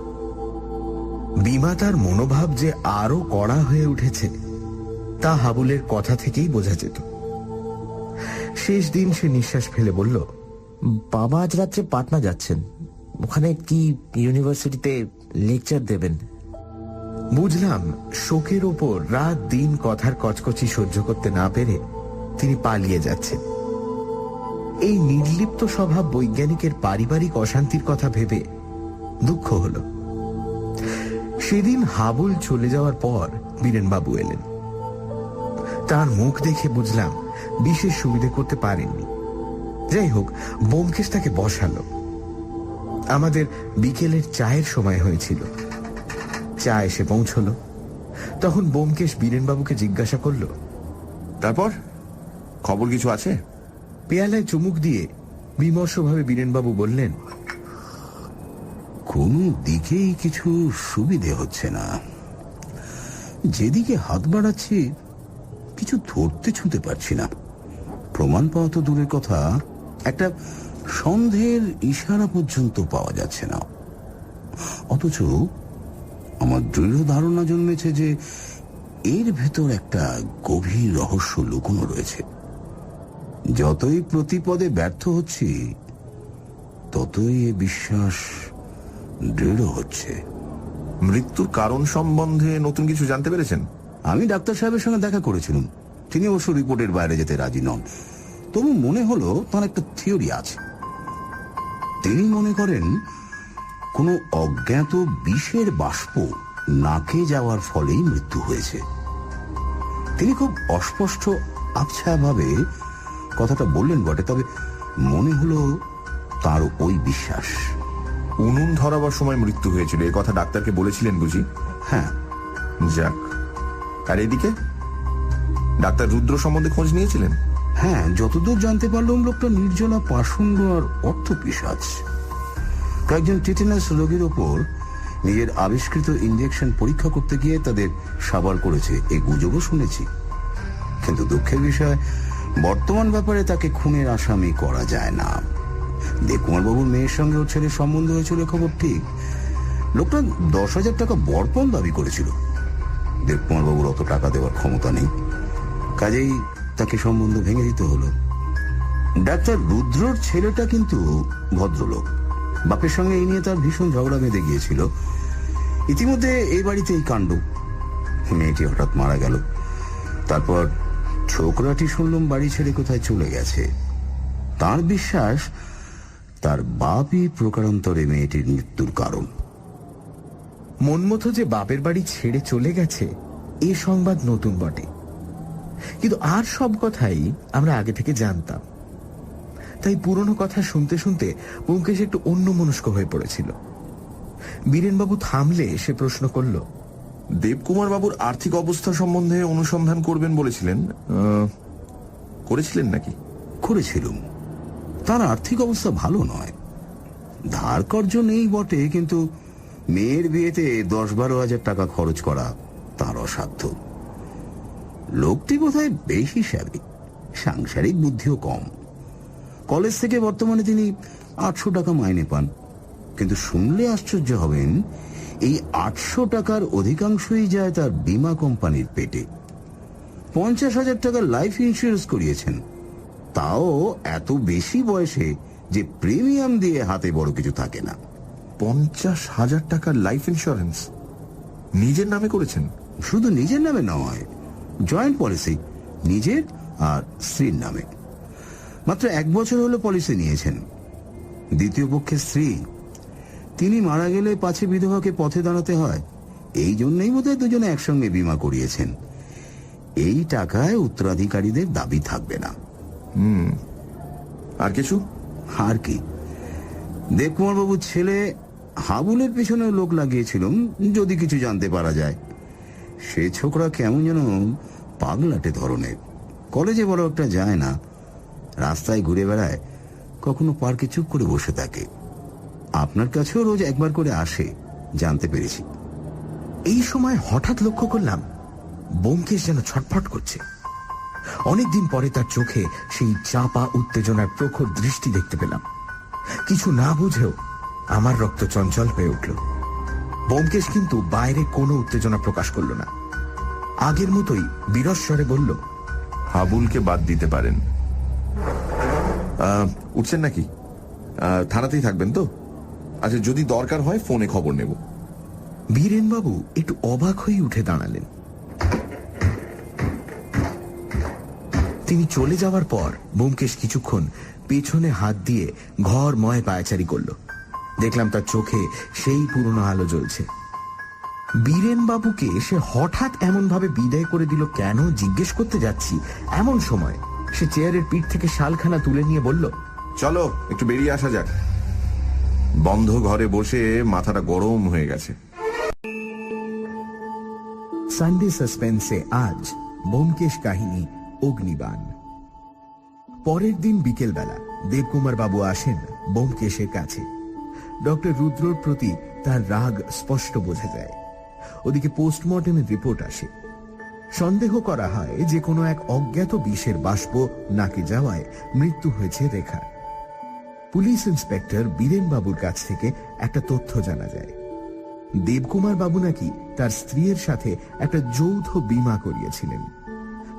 বিমাতার মনোভাব যে আরো কড়া হয়ে উঠেছে তা হাবুলের কথা থেকেই বোঝা যেত। শেষ দিন সে নিঃশ্বাস ফেলে বলল, বাবা আজ রাত্রে পাটনা যাচ্ছেন, ওখানে কি ইউনিভার্সিটিতে লেকচার দেবেন। বুঝলাম শোকের ওপর রাত দিন কথার কচকচি সহ্য করতে না পেরে তিনি পালিয়ে যাচ্ছেন। এই নির্লিপ্ত স্বভাব বৈজ্ঞানিকের পারিবারিক অশান্তির কথা ভেবে দুঃখ হল। সেদিন হাবুল চলে যাওয়ার পর বীরেনবাবু এলেন। তার মুখ দেখে বুঝলাম বিশেষ সুবিধে করতে পারেননি। যাই হোক, ব্যোমকেশ তাকে বসালো। আমাদের বিকেলের চায়ের সময় হয়েছিল। চা এসে পৌঁছল। তখন ব্যোমকেশ বীরেনবাবুকে জিজ্ঞাসা করল, তারপর খবর কিছু আছে? পেয়ালায় চুমুক দিয়ে বিমর্ষভাবে বীরেনবাবু বললেন, কোনো দিকেই কিছু সুবিধে হচ্ছে না। যেদিকে হাত বাড়াচ্ছি কিছু ধরতে ছুঁতে পারছি না। প্রমাণ পাওয়া তো দূরের কথা, একটা সন্দেহের ইশারা পর্যন্ত পাওয়া যাচ্ছে না। অথচ আমার দৃঢ় ধারণা জন্মেছে যে এর ভেতর একটা গভীর রহস্য লুকোনো রয়েছে। যতই প্রতিপদে ব্যর্থ হচ্ছি ততই এ বিশ্বাস দৃঢ় হচ্ছে। মৃত্যুর কারণ সম্বন্ধে নতুন কিছু জানতে পেরেছেন? আমি ডাক্তার সাহেবের সঙ্গে দেখা করেছিলাম। তিনি অবশ্য রিপোর্টের বাইরে যেতে রাজি নন। তবু মনে হলো তার একটা থিওরি আছে। তিনি মনে করেন কোনো অজ্ঞাত বিষের বাষ্প নাকে যাওয়ার ফলেই মৃত্যু হয়েছে। তিনি খুব অস্পষ্ট আবছাভাবে কথাটা বললেন বটে, তবে মনে হলো তার ওই বিশ্বাস। উনুন ধরাবার সময় মৃত্যু হয়েছিল, এ কথা ডাক্তারকে বলেছিলেন বুঝি? হ্যাঁ। যাক, আর এদিকে ডাক্তার রুদ্র সম্বন্ধে খোঁজ নিয়েছিলেন? হ্যাঁ, যতদূর জানতে পারলাম লোকটা নির্জলা পাষণ্ড আর অর্থপিশাচ। কয়েকজন টিটেনাস রোগীর ওপর নিজের আবিষ্কৃত ইঞ্জেকশন পরীক্ষা করতে গিয়ে তাদের সাবার করেছে, এই গুজবও শুনেছি। কিন্তু দুঃখের বিষয়, বর্তমান ব্যাপারে তাকে খুনের আসামি করা যায় না। দেবকুমার বাবুর মেয়ের সঙ্গে ওর ছেলের সম্বন্ধ হয়েছিল খবর ঠিক। লোকটা 10,000 টাকা বরপণ দাবি করেছিল। দেবকুমার বাবুর অত টাকা দেওয়ার ক্ষমতা নেই, কাজেই তাকে সম্বন্ধ ভেঙে দিতে হলো। ডাক্তার রুদ্রর ছেলেটা কিন্তু ভদ্রলোক, বাপের সঙ্গে এই নিয়ে তার ভীষণ ঝগড়া বেঁধে গিয়েছিল। ইতিমধ্যে এই বাড়িতে এই কাণ্ড, মেয়েটি হঠাৎ মারা গেল। তারপর ছোকরাটি শুনলাম বাড়ি ছেড়ে কোথায় চলে গেছে। তার বিশ্বাস তার বাপই প্রকারান্তরে মেয়েটির মৃত্যুর কারণ। মনমতো যে বাপের বাড়ি ছেড়ে চলে গেছে এ সংবাদ নতুন বটে, কিন্তু আর সব কথাই আমরা আগে থেকে জানতাম। তাই পুরনো কথা শুনতে শুনতে ব্যোমকেশ একটু অন্যমনস্ক হয়ে পড়েছিল। বীরেনবাবু থামলে সে প্রশ্ন করল, দেবকুমার বাবুর আর্থিক অবস্থা সম্বন্ধে অনুসন্ধান করবেন বলেছিলেন, করেছিলেন নাকি? করেছিলুম। তার আর্থিক অবস্থা ভালো নয়, ধার কর্জ নেই বটে, কিন্তু মেয়ের বিয়েতে 10-12 হাজার টাকা খরচ করা তার অসাধ্য। লোকটি বোধহয় বেহিসাবি, সাংসারিক বুদ্ধিও কম। কলেজ থেকে বর্তমানে তিনি 800 টাকা মাইনে পান, কিন্তু শুনলে আশ্চর্য হবেন, এই 800 টাকার অধিকাংশই যায় তার বীমা কোম্পানির পেটে। 50,000 টাকার লাইফ ইন্স্যুরেন্স করিয়েছেন, তাও এত বেশি বয়সে যে প্রিমিয়াম দিয়ে হাতে বড় কিছু থাকে না। 50,000 টাকার লাইফ ইন্স্যুরেন্স নিজের নামে করেছেন? শুধু নিজের নামে নয়, জয়েন্ট পলিসি, নিজের আর স্ত্রীর নামে। মাত্র 1 বছর হলো পলিসি নিয়েছেন। দ্বিতীয় পক্ষের স্ত্রী, তিনি মারা গেলে পাছে বিধবাকে পথে দাঁড়াতে হয়, এই জন্যই বোধহয় দুজনে একসঙ্গে বীমা করিয়েছেন। এই টাকায় উত্তরাধিকারীদের দাবি থাকবে না। আর কিছু? আর কি, দেবকুমার বাবুর ছেলে হাবুলের পেছনেও লোক লাগিয়েছিলাম, যদি কিছু জানতে পারা যায়। সে ছোকরা কেমন যেন পাগলাটে ধরনের, কলেজে বড় একটা যায় না, রাস্তায় ঘুরে বেড়ায়, কখনো পার্কে চুপ করে বসে থাকে। আপনার কাছেও রোজ একবার করে আসে, জানতে পেরেছি। এই সময় হঠাৎ লক্ষ্য করলাম ব্যোমকেশ যেন ছটফট করছে। অনেকদিন পরে তার চোখে সেই চাপা উত্তেজনার প্রখর দৃষ্টি দেখতে পেলাম। কিছু না বুঝেও আমার রক্ত চঞ্চল হয়ে উঠল। ব্যোমকেশ কিন্তু বাইরে কোনো উত্তেজনা প্রকাশ করল না, আগের মতোই বিরস্বরে বলল, হাবুলকে বাদ দিতে পারেন। উঠছেন নাকি? থানাতেই থাকবেন তো? আচ্ছা, যদি দরকার হয় ফোনে খবর নেব। বীরেনবাবু একটু অবাক হয়ে উঠে দাঁড়ালেন। তিনি চলে যাওয়ার পর ব্যোমকেশ কিছুক্ষণ পেছনে হাত দিয়ে ঘরময় পায়চারি করল। দেখলাম তার চোখে সেই পুরনো আলো জ্বলছে। বীরেনবাবুকে সে হঠাৎ এমন ভাবে বিদায় করে দিল কেন জিজ্ঞেস করতে যাচ্ছি, এমন সময় সে চেয়ারের পিঠ থেকে শালখানা তুলে নিয়ে বলল, চলো একটু বেরিয়ে আসা যাক, বন্ধ ঘরে বসে মাথাটা গরম হয়ে গেছে। সানডে সাসপেন্সে আজ ব্যোমকেশ কাহিনী অগ্নিবাণ। পরের দিন বিকেলবেলা দেবকুমার বাবু আসেন ব্যোমকেশের কাছে। ডক্টর রুদ্রর প্রতি তার রাগ স্পষ্ট বোঝা যায়। ওদিকে পোস্টমর্টেমের রিপোর্ট আসে। সন্দেহ করা হয় যে কোনো এক অজ্ঞাত বিষের বাষ্প নাকে যাওয়ায় মৃত্যু হয়েছে রেখার। পুলিশ ইন্সপেক্টর বীরেনবাবুর কাছ থেকে একটা তথ্য জানা যায়, দেবকুমার বাবু নাকি তার স্ত্রীর সাথে একটা যৌথ বীমা করিয়েছিলেন।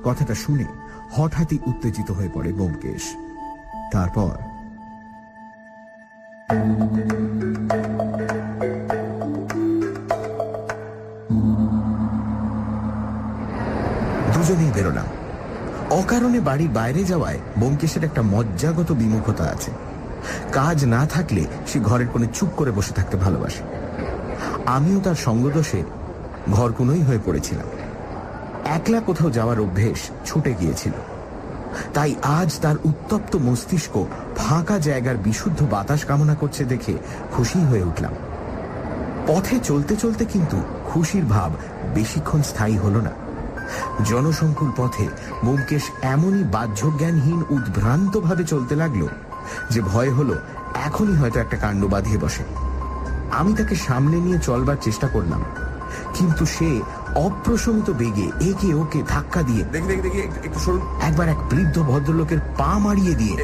কথাটা শুনে হঠাৎই উত্তেজিত হয়ে পড়ে ব্যোমকেশ। তারপর দুজনেই বেরোলাম। অকারণে বাড়ির বাইরে যাওয়ায় ব্যোমকেশের একটা মজ্জাগত বিমুখতা আছে। কাজ না থাকলে সে ঘরের কোণে চুপ করে বসে থাকতে ভালোবাসে। আমিও তার সঙ্গদোষে ঘরকুনোই হয়ে পড়েছিলাম। একলা কোথাও যাওয়ার অভ্যেস ছুটে গিয়েছিল। তাই আজ তার উত্তপ্ত মস্তিষ্ক ফাঁকা জায়গার বিশুদ্ধ বাতাস কামনা করছে দেখে খুশি হয়ে উঠলাম। পথে চলতে চলতে কিন্তু খুশির ভাব বেশিক্ষণ স্থায়ী হল না। জনসংকুল পথে ব্যোমকেশ এমনই বাহ্যজ্ঞানহীন উদ্ভ্রান্ত ভাবে চলতে লাগলো যে ভয় হলো এখনই হয়তো একটা কাণ্ড বাঁধিয়ে বসে। আমি তাকে সামনে নিয়ে চলবার চেষ্টা করলাম, কিন্তু সে অপ্রশমিত বেগে একে ওকে ধাক্কা দিয়ে একটু সরুন, একবার এক বৃদ্ধ ভদ্রলোকের পা মারিয়ে দিয়ে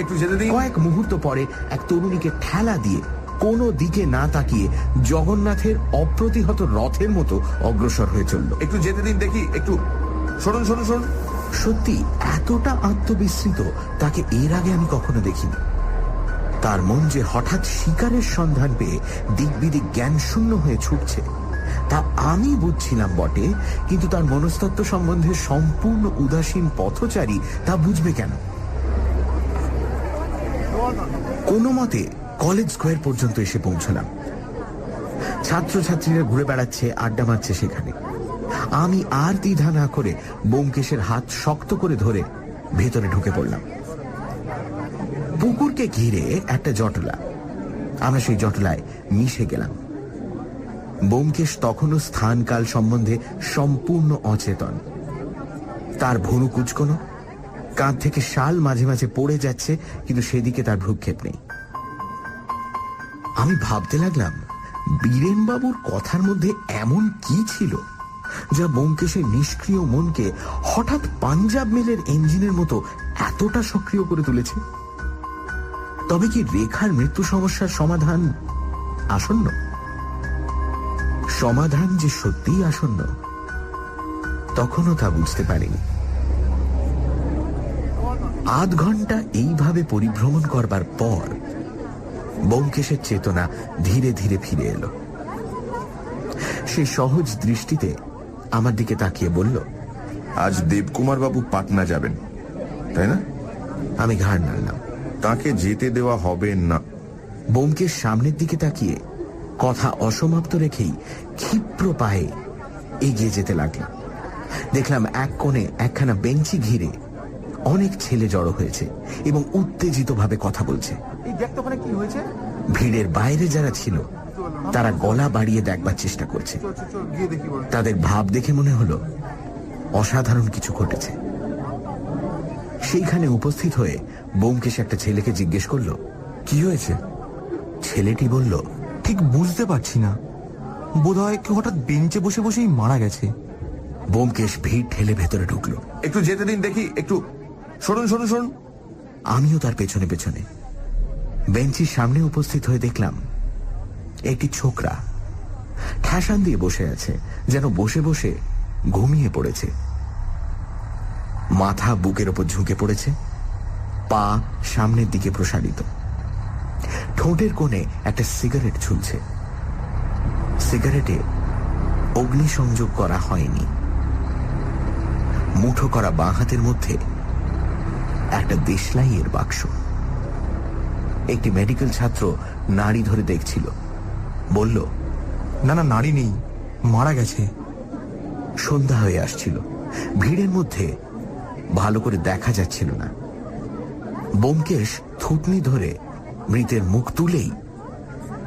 একটু যেতে দিন। কয়েক মুহূর্ত পরে এক তরুণীকে ঠেলা দিয়ে কোনো দিকে না তাকিয়ে জগন্নাথের অপ্রতিহত রথের মতো অগ্রসর হয়ে চলল। একটু যেতে দিন দেখি, একটু সরুন সরুন সরুন। সত্যি এতটা আত্মবিস্মৃত তাকে এর আগে আমি কখনো দেখিনি। তার মন যে হঠাৎ শিকারের সন্ধান পেয়ে দিকবিদিক জ্ঞান শূন্য হয়ে ছুটছে তা আমি বুঝছিলাম বটে, কিন্তু তার মনস্তত্ত্ব সম্বন্ধে সম্পূর্ণ উদাসীন পথচারী তা বুঝবে কেন? কোনো মতে কলেজ স্কোয়ার পর্যন্ত এসে পৌঁছলাম। ছাত্রছাত্রীরা ঘুরে বেড়াচ্ছে, আড্ডা মারছে সেখানে। আমি আর দ্বিধা না করে ব্যোমকেশের হাত শক্ত করে ধরে ভেতরে ঢুকে পড়লাম। পুকুরকে ঘিরে একটা জটলা, আমরা সেই জটলায় মিশে গেলাম। ব্যোমকেশ তখনও স্থানকাল সম্বন্ধে সম্পূর্ণ অচেতন। তার ভুরু কুচকোনো, কাঁধ থেকে শাল মাঝে মাঝে পড়ে যাচ্ছে, কিন্তু সেদিকে তার ভ্রুক্ষেপ নেই। আমি ভাবতে লাগলাম, বীরেনবাবুর কথার মধ্যে এমন কি ছিল যা ব্যোমকেশের নিষ্ক্রিয় মনকে হঠাৎ পাঞ্জাব মেলের ইঞ্জিনের মতো এতটা সক্রিয় করে তুলেছে? তবে কি রেখার মৃত্যু সমস্যার সমাধান আসন্ন? সমাধান যে সত্যিই আসন্ন, তখনও তা বুঝতে পারিনি। আধ ঘন্টা এইভাবে পরিভ্রমণ করবার পর ব্যোমকেশের চেতনা ধীরে ধীরে ফিরে এলো। সে সহজ দৃষ্টিতে আমার দিকে তাকিয়ে বলল, আজ দেবকুমার বাবু পাটনা যাবেন, তাই না? আমি ঘাড় নাড়লাম। তাকে যেতে দেওয়া হবে না। ব্যোমকেশ সামনের দিকে তাকিয়ে কথা অসমাপ্ত রেখেই ক্ষিপ্র পায়ে এগিয়ে যেতে লাগলাম। দেখলাম এক কোণে একখানা বেঞ্চি ঘিরে অনেক ছেলে জড়ো হয়েছে এবং উত্তেজিত ভাবে কথা বলছে। ভিড়ের বাইরে যারা ছিল তারা গলা বাড়িয়ে দেখবার চেষ্টা করছে। তাদের ভাব দেখে মনে হলো অসাধারণ কিছু ঘটেছে। সেইখানে উপস্থিত হয়ে ব্যোমকেশ একটা ছেলেকে জিজ্ঞেস করলো, কি হয়েছে? ছেলেটি বলল, ঠিক বুঝতে পারছি না, বোধহয় কেউ হঠাৎ বেঞ্চে বসে বসেই মারা গেছে। ব্যোমকেশ ভিড় ঠেলে ভেতরে ঢুকলো। একটু যেতে দিন দেখি, একটু সরুন সরুন সরুন। আমিও তার পেছনে পেছনে বেঞ্চির সামনে উপস্থিত হয়ে দেখলাম একটি ছোকরা ঠ্যাসান দিয়ে বসে আছে, যেন বসে বসে ঘুমিয়ে পড়েছে। মাথা বুকের ওপর ঝুঁকে পড়েছে, পা সামনের দিকে প্রসারিত। ঠোঁটের কোণে একটা সিগারেট ঝুলছে। সিগারেটে অগ্নিসংযোগ করা হয়নি। মুঠো করা বাঁ হাতের মধ্যে একটা দেশলাইয়ের বাক্স। একটি মেডিকেল ছাত্র নাড়ি ধরে দেখছিল, বলল, না না, নাড়ি নেই, মারা গেছে। সন্ধ্যা হয়ে আসছিল, ভিড়ের মধ্যে ভালো করে দেখা যাচ্ছিল না। ব্যোমকেশ থুতনি ধরে মৃতের মুখ তুলেই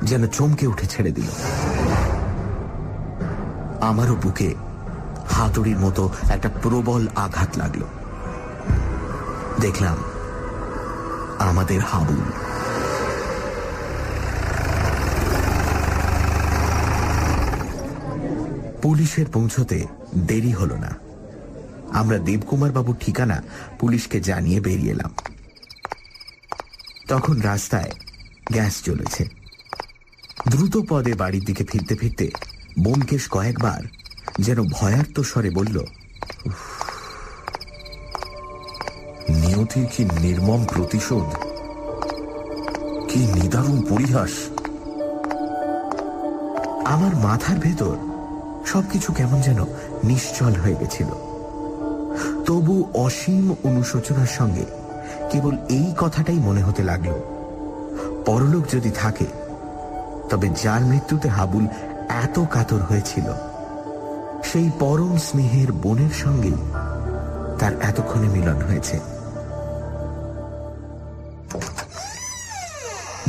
যেন চমকে উঠে ছেড়ে দিল। আমারও বুকে হাতুড়ির মতো একটা প্রবল আঘাত লাগলো। দেখলাম আমাদের হাবুল। পুলিশের পৌঁছতে দেরি হলো না। আমরা দেবকুমার বাবুর ঠিকানা পুলিশকে জানিয়ে বেরিয়ে এলাম। তখন রাস্তায় গ্যাস জ্বলেছে। দ্রুত পদে বাড়ির দিকে ফিরতে ফিরতে ব্যোমকেশ কয়েকবার যেন ভয়ার্ত স্বরে বলল, নিয়তির কি নির্মম প্রতিশোধ, কি নিদারুণ পরিহাস। আমার মাথার ভেতর সবকিছু কেমন যেন নিশ্চল হয়ে গেছিল। তবু অসীম অনুশোচনার সঙ্গে কেবল এই কথাটাই মনে হতে লাগলো, পরলোক যদি থাকে তবে যার মৃত্যুতে হাবুল এত কাতর হয়েছিল সেই পরম স্নেহের বোনের সঙ্গেই তার এতক্ষণে মিলন হয়েছে।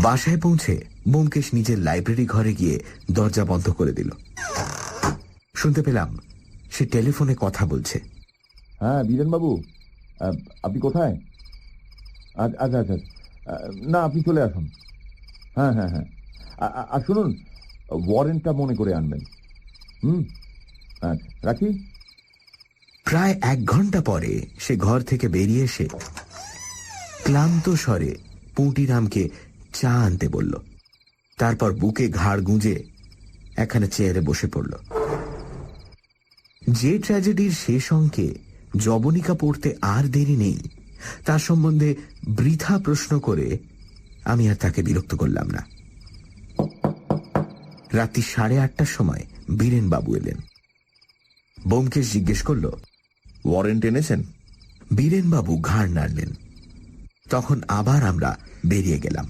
বাসায় পৌঁছে ব্যোমকেশ নিজের লাইব্রেরি ঘরে গিয়ে দরজা বন্ধ করে দিল। শুনতে পেলাম সে সে টেলিফোনে কথা বলছে। হ্যাঁ বীরেন বাবু, আপনি কোথায়? আচ্ছা আচ্ছা, না আপনি চলে আসুন। হ্যাঁ হ্যাঁ হ্যাঁ, আর শুনুন, ওয়ারেন্টটা মনে করে আনবেন। আচ্ছা রাখি। প্রায় 1 ঘন্টা পরে সে ঘর থেকে বেরিয়ে এসে ক্লান্ত স্বরে পুঁটিরামকে চা আনতে বলল। তারপর বুকে ঘাড় গুঁজে একখানে চেয়ারে বসে পড়ল। যে ট্র্যাজেডির শেষ অঙ্কে জবনিকা পড়তে আর দেরি নেই তার সম্বন্ধে বৃথা প্রশ্ন করে আমি আর তাকে বিরক্ত করলাম না। রাত্রি 8:30টার সময় বীরেন বাবু এলেন। ব্যোমকেশ জিজ্ঞেস করল, ওয়ারেন্ট এনেছেন? বীরেন বাবু ঘাড় নাড়লেন। তখন আবার আমরা বেরিয়ে গেলাম।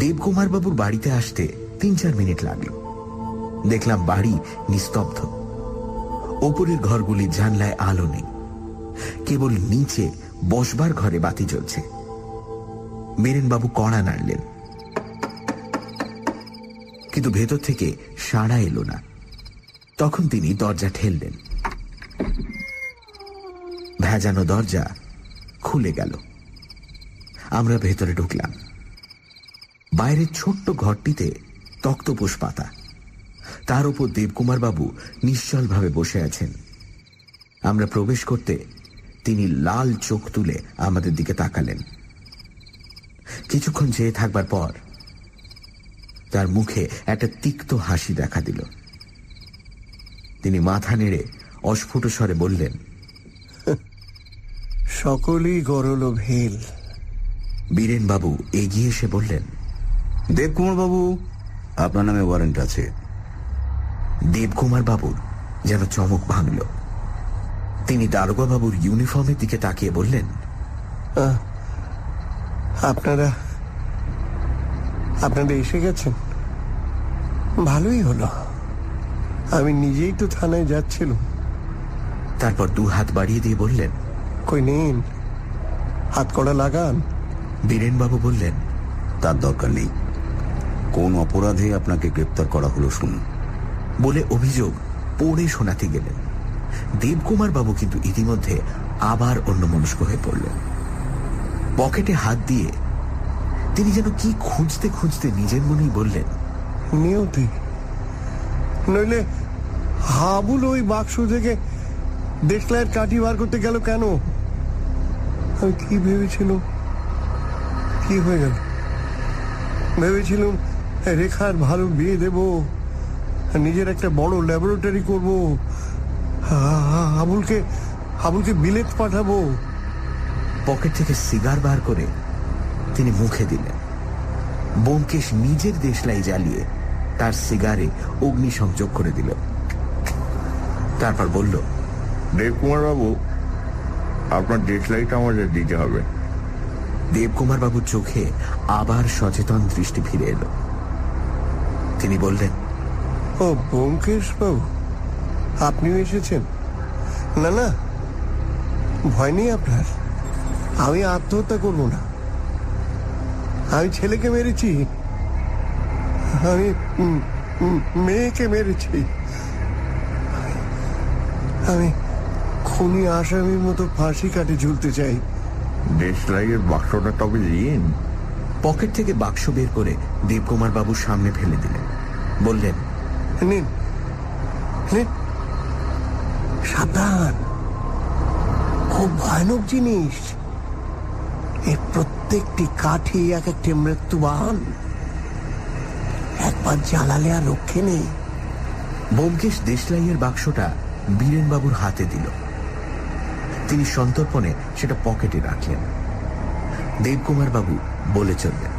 দেবকুমার বাবুর বাড়িতে আসতে 3-4 মিনিট লাগলো। দেখলাম বাড়ি নিস্তব্ধ। ওপরের ঘরগুলির জানলায় আলো নেই, কেবল নিচে বসবার ঘরে বাতি জ্বলছে। বীরেনবাবু কড়া নাড়লেন, কিন্তু ভেতর থেকে সাড়া এলো না। তখন তিনি দরজা ঠেললেন। ভেজানো দরজা খুলে গেল। আমরা ভেতরে ঢুকলাম। বাইরের ছোট্ট ঘরটিতে তক্তপোষ পাতা, তার উপর দেবকুমার বাবু নিশ্চলভাবে বসে আছেন। আমরা প্রবেশ করতে তিনি লাল চোখ তুলে আমাদের দিকে তাকালেন। কিছুক্ষণ চেয়ে থাকবার পর তার মুখে একটা তিক্ত হাসি দেখা দিল। তিনি মাথা নেড়ে অস্ফুট স্বরে বললেন, সকলেই গরল ভেল। বীরেন বাবু এগিয়ে এসে বললেন, দেবকুমার বাবু, আপনার নামে ওয়ারেন্ট আছে। দেবকুমার বাবুর যেন চমক ভাঙল। তিনি দারোগা বাবুর ইউনিফর্মের দিকে তাকিয়ে বললেন, আপনারা এসে গেছেন, ভালোই হলো। আমি নিজেই তো থানায় যাচ্ছিলাম। তারপর 2 হাত বাড়িয়ে দিয়ে বললেন, কই নিন, হাত কড়া লাগান। বীরেন বাবু বললেন, তার দরকার নেই। কোন অপরাধে আপনাকে গ্রেপ্তার করা হলো শুনুন। বলে অভিযোগ পড়ে শোনাতে গেলেন। দেবকুমার বাবু কিন্তু ইতিমধ্যে আবার অন্যমনস্ক হয়ে পড়লেন। পকেটে হাত দিয়ে তিনি যেন কি খুঁজতে খুঁজতে নিজের মনেই বললেন, নিয়তি, নইলে হাবুল ওই বাক্স থেকে দেশলাইয়ের কাঠি বার করতে গেল কেন? আমি কি ভেবেছিলাম, কি হয়ে গেল? ভেবেছিলাম রেখার ভালো বিয়ে দেব, নিজের একটা বড় ল্যাবরেটরি করব, হাবুলকে বিলেত পাঠাবো। পকেট থেকে সিগার বার করে তিনি মুখে দিলেন। ব্যোমকেশ নিজের দেশলাই জ্বালিয়ে তার সিগারে অগ্নিসংযোগ করে দিল। তারপর বলল, দেবকুমার বাবু, আপনার দেশলাইটা আমাদের দিতে হবে। দেবকুমার বাবুর চোখে আবার সচেতন দৃষ্টি ফিরে এলো। তিনি বললেন, ও ব্যোমকেশ বাবু, আপনিও এসেছেন? না না, ভয় নেই আপনার। আমি আত্মহত্যা করব না। আমি ছেলেকে মেরেছি, আমি মেয়েকে মেরেছি। আমি খুনি আসামির মতো ফাঁসি কাটে ঝুলতে চাই। দেশলাইয়ের বাক্সটা তবে দিন। পকেট থেকে বাক্স বের করে দেবকুমার বাবুর সামনে ফেলে দিলেন। বললেন, নিন নিন, সাবধান, খুব ভয়ানক জিনিস। এর প্রত্যেকটি কাঠি এক একটি মৃত্যুবান, একবার জ্বালালে আর রক্ষে নেই। ব্যোমকেশ দেশলাইয়ের বাক্সটা বীরেন বাবুর হাতে দিল। তিনি সন্তর্পণে সেটা পকেটে রাখলেন। দেবকুমার বাবু বলে চললেন,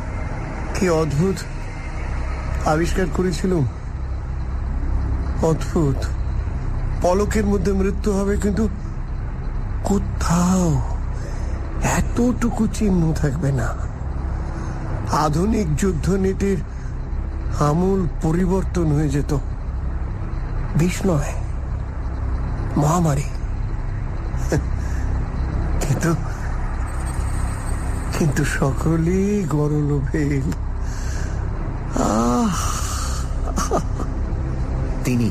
কি অদ্ভুত আবিষ্কার করেছিলাম, অদ্ভুত। পলকের মধ্যে মৃত্যু হবে, কিন্তু কোথাও এতটুকু চিহ্ন থাকবে না। আধুনিক যুদ্ধনীতির আমূল পরিবর্তন হয়ে যেত। বিষ নয়, মহামারী। কিন্তু সকলেই গরল ভেল। তিনি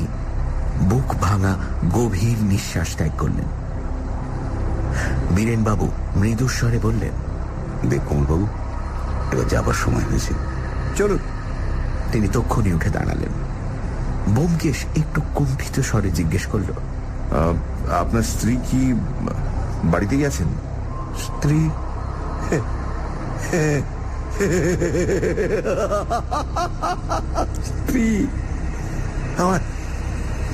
বুক ভাঙা গভীর নিঃশ্বাস ত্যাগ করলেন। বীরেনবাবু মৃদুস্বরে বললেন, দেখুন বাবু, এবার যাবার সময় হয়েছে, চলুন। তিনি তক্ষুনি উঠে দাঁড়ালেন। ব্যোমকেশ একটু কুণ্ঠিত স্বরে জিজ্ঞেস করল, আপনার স্ত্রী কি বাড়িতে গেছেন? স্ত্রী? স্ত্রী? আমার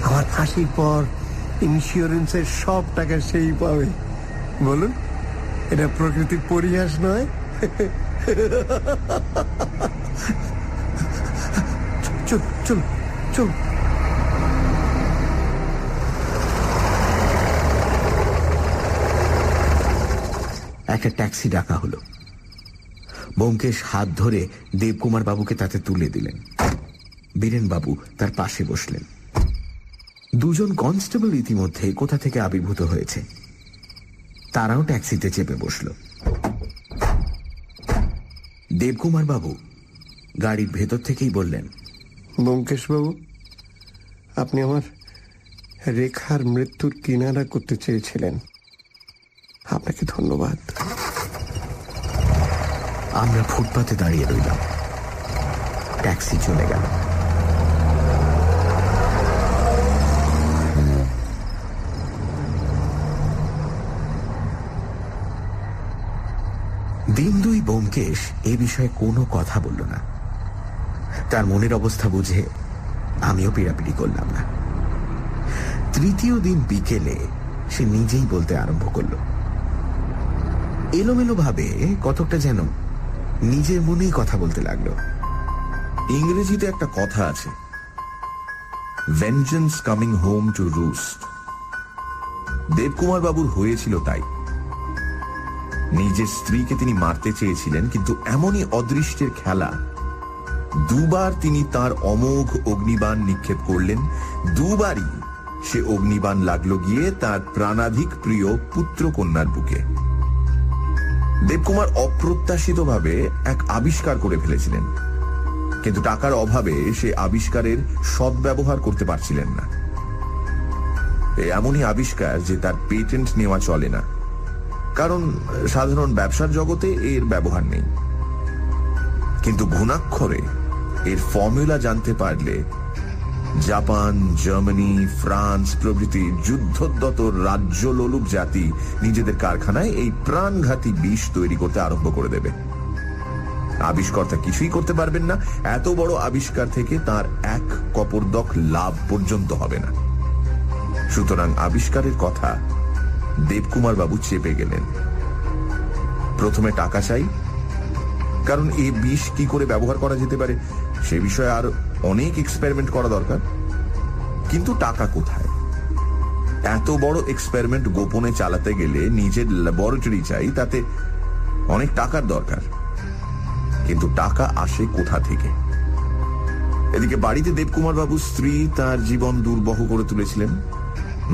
আমার ফাঁসির পর ইন্স্যুরেন্সের সব টাকা সেই পাবে। বলুন, এটা প্রকৃতির পরিহাস নয়? চল চল চল। একটা ট্যাক্সি ডাকা হলো। ব্যোমকেশ হাত ধরে দেবকুমার বাবুকে তাতে তুলে দিলেন। বীরেনবাবু তার পাশে বসলেন। দুজন কনস্টেবল ইতিমধ্যে কোথা থেকে আবির্ভূত হয়েছে, তারাও ট্যাক্সিতে চেপে বসল। দেবকুমার বাবু গাড়ির ভেতর থেকেই বললেন, ব্যোমকেশ বাবু, আপনি আমার রেখার মৃত্যুর কিনারা করতে চেয়েছিলেন, আপনাকে ধন্যবাদ। আমরা ফুটপাতে দাঁড়িয়ে রইলাম। ট্যাক্সি চলে গেল। দিন দুই ব্যোমকেশ এ বিষয়ে কোনো কথা বলল না। তার মনের অবস্থা বুঝে আমিও পীড়াপিড়ি করলাম না। তৃতীয় দিন বিকেলে সে নিজেই বলতে আরম্ভ করল, এলোমেলো ভাবে, কতকটা যেন নিজের মনেই কথা বলতে লাগলো। ইংরেজিতে একটা কথা আছে, vengeance coming home to roost. Debkumar বাবুর হয়েছিল তাই। নিজের স্ত্রীকে তিনি মারতে চেয়েছিলেন, কিন্তু এমনই অদৃষ্টের খেলা, দুবার তিনি তার অমোঘ অগ্নিবাণ নিক্ষেপ করলেন। দুবারই সে অগ্নিবাণ লাগলো গিয়ে তার প্রাণাধিক প্রিয় পুত্র কন্যার বুকে। দেবকুমার অপ্রত্যাশিতভাবে এক আবিষ্কার করে ফেলেছিলেন, কিন্তু টাকার অভাবে সে আবিষ্কারের সদ্ব্যবহার করতে পারছিলেন না। এমনই আবিষ্কার যে তার পেটেন্ট নেওয়া চলে না, কারণ সাধারণ ব্যবসার জগতে এর ব্যবহার নেই। কিন্তু ঘুণাক্ষরে এর ফর্মুলা জানতে পারলে জাপান, জার্মানি, ফ্রান্স প্রভৃতি যুদ্ধোদ্যত রাজ্যলোলুপ জাতি নিজেদের কারখানায় এই প্রাণঘাতী বিষ তৈরি করতে আরম্ভ করে দেবে। আবিষ্কর্তা কিছুই করতে পারবেন না, এত বড় আবিষ্কার থেকে তার এক কপর্দক লাভ পর্যন্ত হবে না। সুতরাং আবিষ্কারের কথা দেবকুমার বাবু চেপে গেলেন। প্রথমে টাকা চাই, কারণ এই বিষ কি করে ব্যবহার করা যেতে পারে সে বিষয়ে আর অনেক এক্সপেরিমেন্ট করা দরকার। কিন্তু টাকা কোথায়? এত বড় এক্সপেরিমেন্ট গোপনে চালাতে গেলে নিজের ল্যাবরেটরি চাই, তাতে অনেক টাকার দরকার। কিন্তু টাকা আসে কোথা থেকে? এদিকে বাড়িতে দেবকুমার বাবু স্ত্রী তার জীবন দুর্বহ করে তুলেছিলেন।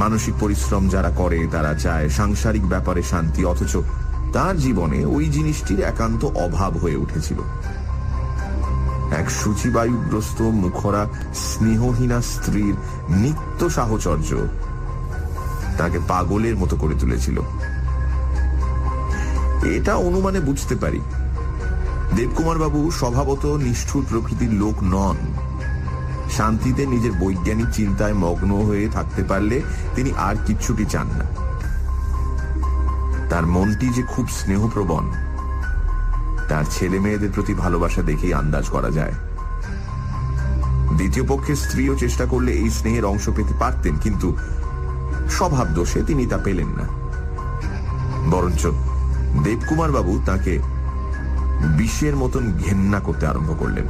মানসিক পরিশ্রম যারা করে তারা চায় সাংসারিক ব্যাপারে শান্তি, অথচ তার জীবনে ওই জিনিসটির একান্ত অভাব হয়ে উঠেছিল। এক সূচিবায়ুগ্রস্ত মুখরা স্নেহহীনা স্ত্রীর নিত্য সাহচর্য তাকে পাগলের মতো করে তুলেছিল। এটা অনুমানে বুঝতে পারি, দেবকুমার বাবু স্বভাবত নিষ্ঠুর প্রকৃতির লোক নন। শান্তিতে নিজের বৈজ্ঞানিক চিন্তায় মগ্ন হয়ে থাকতে পারলে তিনি আর কিচ্ছুটি চান না। তার মনটি যে খুব স্নেহপ্রবণ, তার ছেলে মেয়েদের প্রতি ভালোবাসা দেখেই আন্দাজ করা যায়। দ্বিতীয় পক্ষের স্ত্রীও চেষ্টা করলে এই স্নেহের অংশ পেতে পারতেন, কিন্তু স্বভাব দোষে তিনি তা পেলেন না। বরঞ্চ দেবকুমার বাবু তাকে বিষের মতন ঘেন্না করতে আরম্ভ করলেন।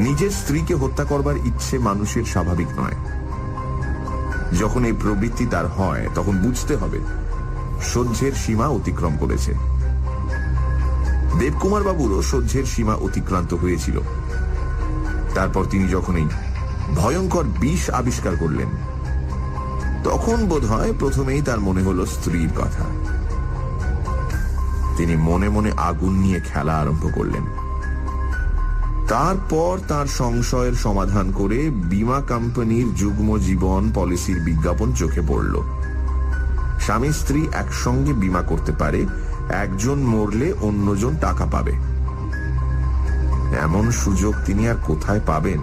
নিজের স্ত্রীকে হত্যা করবার ইচ্ছে মানুষের স্বাভাবিক নয়। যখন এই প্রবৃত্তি তার হয়, তখন বুঝতে হবে সহ্যের সীমা অতিক্রম করেছে। দেবকুমার বাবুরও সহ্যের সীমা অতিক্রান্ত হয়েছিল। তারপর তিনি যখন এই ভয়ঙ্কর বিষ আবিষ্কার করলেন, তখন বোধহয় প্রথমেই তার মনে হলো স্ত্রীর কথা। তিনি মনে মনে আগুন নিয়ে খেলা আরম্ভ করলেন। তারপর তার সংশয়ের সমাধান করে বীমা কোম্পানির যুগ্ম জীবন পলিসির বিজ্ঞাপন চোখে পড়ল। স্বামী স্ত্রী একসঙ্গে বীমা করতে পারে, একজন মরলে অন্যজন টাকা পাবে। এমন সুযোগ তিনি আর কোথায় পাবেন?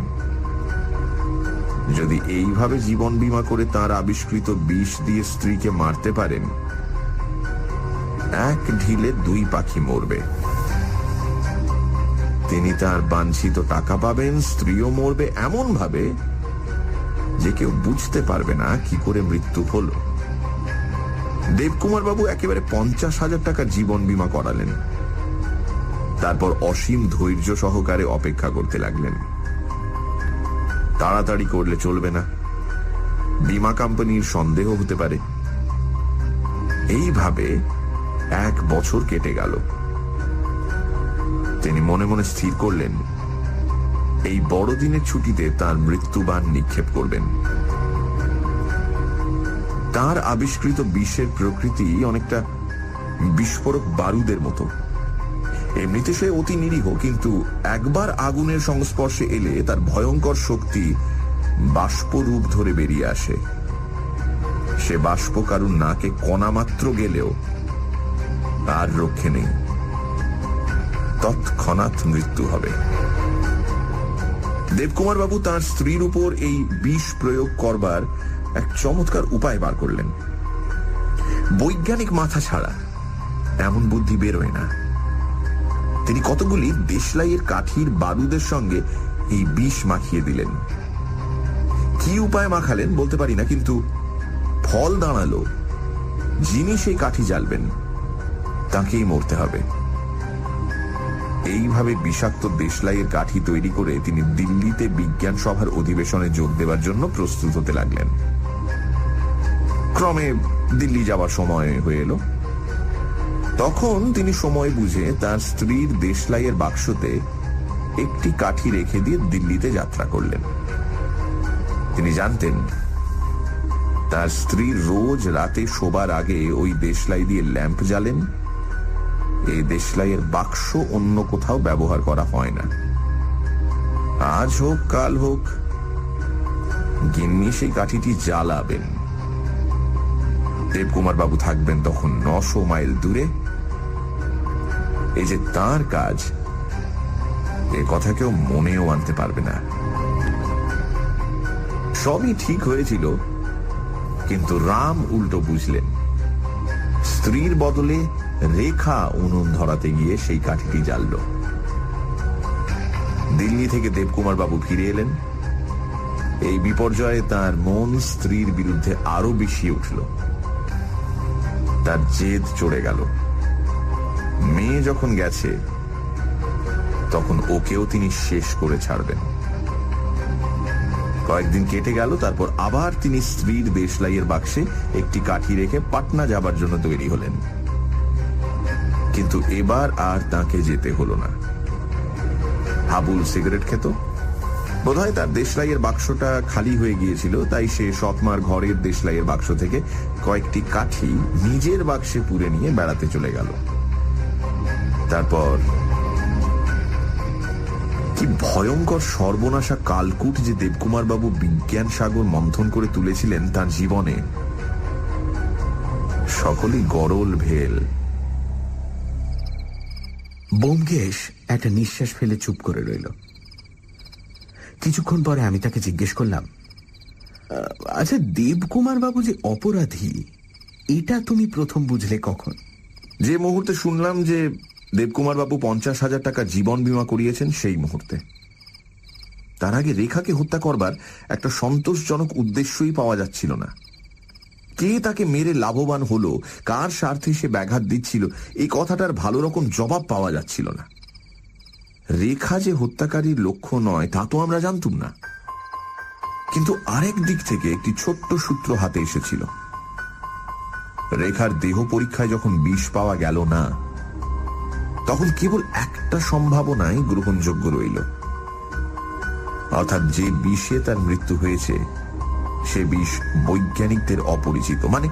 যদি এইভাবে জীবন বীমা করে তার আবিষ্কৃত বিষ দিয়ে স্ত্রীকে মারতে পারেন, এক ঢিলে দুই পাখি মরবে। তিনি তার বাঞ্ছিত টাকা পাবেন, স্ত্রীও মরবে এমন ভাবে যে কেউ বুঝতে পারবে না কি করে মৃত্যু হলো। দেবকুমার বাবু একেবারে 50,000 টাকা জীবন বীমা করালেন। তারপর অসীম ধৈর্য সহকারে অপেক্ষা করতে লাগলেন। তাড়াতাড়ি করলে চলবে না, বীমা কোম্পানির সন্দেহ হতে পারে। এইভাবে 1 বছর কেটে গেল। তিনি মনে মনে স্থির করলেন এই বড়দিনের ছুটিতে তার মৃত্যুবাণ নিক্ষেপ করবেন। তার আবিষ্কৃত বিষের প্রকৃতি অনেকটা বিস্ফোরক বারুদের মতো। এমনিতে সে অতি নিরীহ, কিন্তু একবার আগুনের সংস্পর্শে এলে তার ভয়ঙ্কর শক্তি বাষ্পরূপ ধরে বেরিয়ে আসে। সে বাষ্প কারুর নাকে কণা মাত্র গেলেও আর রক্ষে নেই, তৎক্ষণাৎ মৃত্যু হবে। দেবকুমার বাবু তার স্ত্রীর উপর এই বিষ প্রয়োগ করবার এক চমৎকার উপায় বার করলেন। বৈজ্ঞানিক মাথা ছাড়া এমন বুদ্ধি বেরোয় না। তিনি কতগুলি দেশলাইয়ের কাঠির বারুদের সঙ্গে এই বিষ মাখিয়ে দিলেন। কি উপায় মাখালেন বলতে পারি না, কিন্তু ফল দাঁড়ালো যিনি সেই কাঠি জ্বালবেন তাকেই মরতে হবে। এইভাবে বিষাক্ত দেশলাইয়ের কাঠি তৈরি করে তিনি দিল্লিতে বিজ্ঞান সভার অধিবেশনে যোগ দেওয়ার জন্য প্রস্তুত হতে লাগলেন। ক্রমে দিল্লি যাওয়ার সময় হয়ে এলো। তখন তিনি সময় বুঝে তার স্ত্রীর দেশলাইয়ের বাক্সতে একটি কাঠি রেখে দিয়ে দিল্লিতে যাত্রা করলেন। তিনি জানতেন তার স্ত্রী রোজ রাতে শোবার আগে ওই দেশলাই দিয়ে ল্যাম্প জ্বালেন। এই দেশলাইয়ের বাক্স অন্য কোথাও ব্যবহার করা হয় না। আজ হোক কাল হোক গিন্নি সেই কাঠিটি জ্বালাবেন। দেবকুমার বাবু থাকবেন তখন 900 মাইল দূরে। এই যে তার কাজ, এ কথা কেউ মনেও আনতে পারবে না। সবই ঠিক হয়েছিল, কিন্তু রাম উল্টো বুঝলেন। স্ত্রীর বদলে রেখা উনুন ধরাতে গিয়ে সেই কাঠিটি জ্বালল। দিল্লি থেকে দেবকুমার বাবু ফিরে এলেন। এই বিপর্যয়ে তার মন স্ত্রীর বিরুদ্ধে আরো বেশি উঠল। তার জেদ চড়ে গেল। মেয়ে যখন গেছে তখন ওকেও তিনি শেষ করে ছাড়বেন। কয়েকদিন কেটে গেল, তারপর আবার তিনি স্ত্রীর দেশলাইয়ের বাক্সে একটি কাঠি রেখে পাটনা যাবার জন্য তৈরি হলেন। কিন্তু এবার আর তাকে যেতে হলো না। হাবুল সিগারেট খেত। বোধহয় তার দেশলাইয়ের বাক্সটা খালি হয়ে গিয়েছিল, তাই সে সৎমার ঘরের দেশলাইয়ের বাক্স থেকে কয়েকটি কাঠি নিজের বাক্সে পুরে নিয়ে বেড়াতে চলে গেল। তারপর কি ভয়ঙ্কর সর্বনাশা কালকুট যে দেবকুমার বাবু বিজ্ঞান সাগর মন্থন করে তুলেছিলেন তার জীবনে, সকলেই গরল ভেল। ব্যোমকেশ একটা নিঃশ্বাস ফেলে চুপ করে রইল। কিছুক্ষণ পরে আমি তাকে জিজ্ঞেস করলাম, আচ্ছা দেবকুমার বাবু যে অপরাধী, এটা তুমি প্রথম বুঝলে কখন? যে মুহূর্তে শুনলাম যে দেবকুমার বাবু 50,000 টাকা জীবন বীমা করিয়েছেন সেই মুহূর্তে। তার আগে রেখাকে হত্যা করবার একটা সন্তোষজনক উদ্দেশ্যই পাওয়া যাচ্ছিল না। কে তাকে মেরে লাভবান হলো, কার স্বার্থে সে ব্যাঘাত দিচ্ছিল, এই কথাটার ভালো রকম জবাব পাওয়া যাচ্ছিল না। রেখা যে হত্যাকারীর লক্ষ্য নয় তা তো আমরা জানতুম না, কিন্তু আরেক দিক থেকে একটি ছোট্ট সূত্র হাতে এসেছিল। রেখার দেহ পরীক্ষায় যখন বিষ পাওয়া গেল না, তখন কেবল একটা সম্ভাবনাই গ্রহণযোগ্য রইল, অর্থাৎ যে বিষে তার মৃত্যু হয়েছে সে বিষ বৈজ্ঞানিকদের অপরিচিত, মানে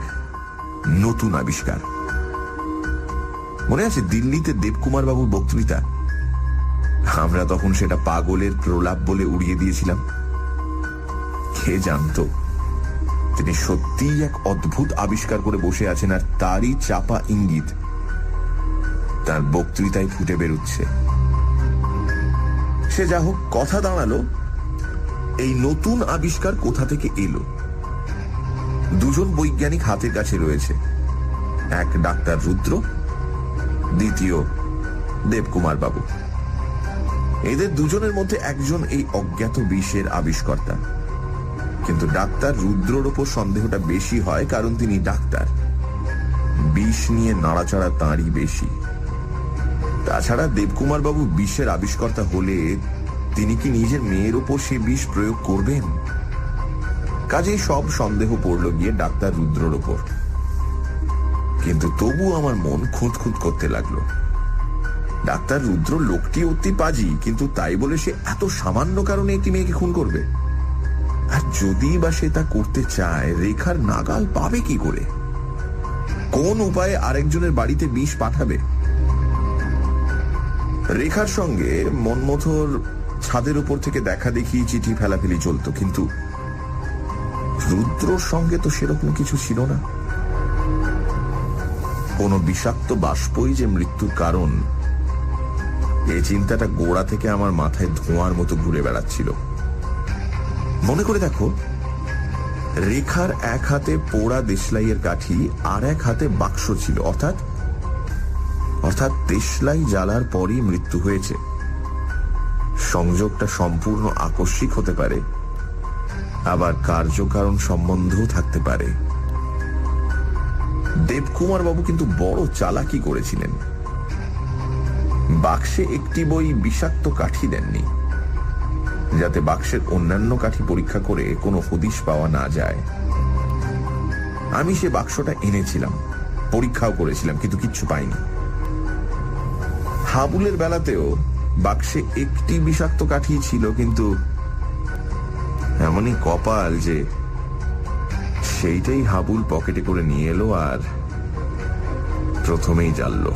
নতুন আবিষ্কার। মনে আছে দিল্লিতে দেবকুমার বাবুর বক্তৃতা? আমরা তখন সেটা পাগলের প্রলাপ বলে উড়িয়ে দিয়েছিলাম। কে জানতো তিনি সত্যিই এক অদ্ভুত আবিষ্কার করে বসে আছেন, আর তারই চাপা ইঙ্গিত তার বক্তৃতায় ফুটে বেরুচ্ছে। সে যা হোক, কথা দাঁড়ালো এই নতুন আবিষ্কার কোথা থেকে এলো। দুজন বৈজ্ঞানিক হাতের কাছে রয়েছে, এক ডাক্তার রুদ্র, দ্বিতীয় দেবকুমার বাবু। এদের দুজনের মধ্যে একজন এই অজ্ঞাত বিষের আবিষ্কর্তা, কিন্তু ডাক্তার রুদ্রর ওপর সন্দেহটা বেশি হয়, কারণ তিনি ডাক্তার। বিষ নিয়ে নাড়াচাড়া তাঁরই বেশি। তাছাড়া দেবকুমার বাবু বিষের আবিষ্কর্তা হলে তিনি কি নিজের মেয়ের ওপর সে বিষ প্রয়োগ করবেন? কাজেই সব সন্দেহ পড়ল গিয়ে ডাক্তার রুদ্রর ওপর। কিন্তু তবু আমার মন খুঁতখুত করতে লাগলো। ডাক্তার রুদ্র লোকটি অতি পাজি, কিন্তু তাই বলে সে এত সামান্য কারণে একটি মেয়েকে খুন করবে? আর যদি বা সে তা করতে চায়, রেখার নাগাল পাবে কি করে? কোন উপায়ে আরেকজনের বাড়িতে বিষ পাঠাবে? রেখার সঙ্গে মনমথর ছাদের উপর থেকে দেখা দেখি চিঠি ফেলাফেলি চলত, কিন্তু রুদ্রর সঙ্গে তো সেরকম কিছু ছিল না। কোন বিষাক্ত বাষ্পই যে মৃত্যুর কারণ, এই চিন্তাটা গোড়া থেকে আমার মাথায় ধোঁয়ার মতো ঘুরে বেড়াচ্ছিল। মনে করে দেখো, রেখার এক হাতে পোড়া দেশলাইয়ের কাঠি, আর এক হাতে বাক্স ছিল, অর্থাৎ দেশলাই জ্বালার পরই মৃত্যু হয়েছে। সংযোগটা সম্পূর্ণ আকস্মিক হতে পারে, আবার কার্যকারণ সম্বন্ধও থাকতে পারে। দেবকুমার বাবু কিন্তু বড় চালাকি করেছিলেন। বাক্সে একটি বই বিষাক্ত কাঠি দেননি, যাতে বাক্সের অন্যান্য কাঠি পরীক্ষা করে কোনো হদিশ পাওয়া না যায়। আমি সে বাক্সটা এনেছিলাম, পরীক্ষাও করেছিলাম, কিন্তু কিচ্ছু পাইনি। হাবুলের বেলাতেও বাক্সে একটি বিষাক্ত কাঠি ছিল, কিন্তু এমনই কপাল যে সেইটাই হাবুল পকেটে করে নিয়ে এলো আর প্রথমেই জ্বাললো।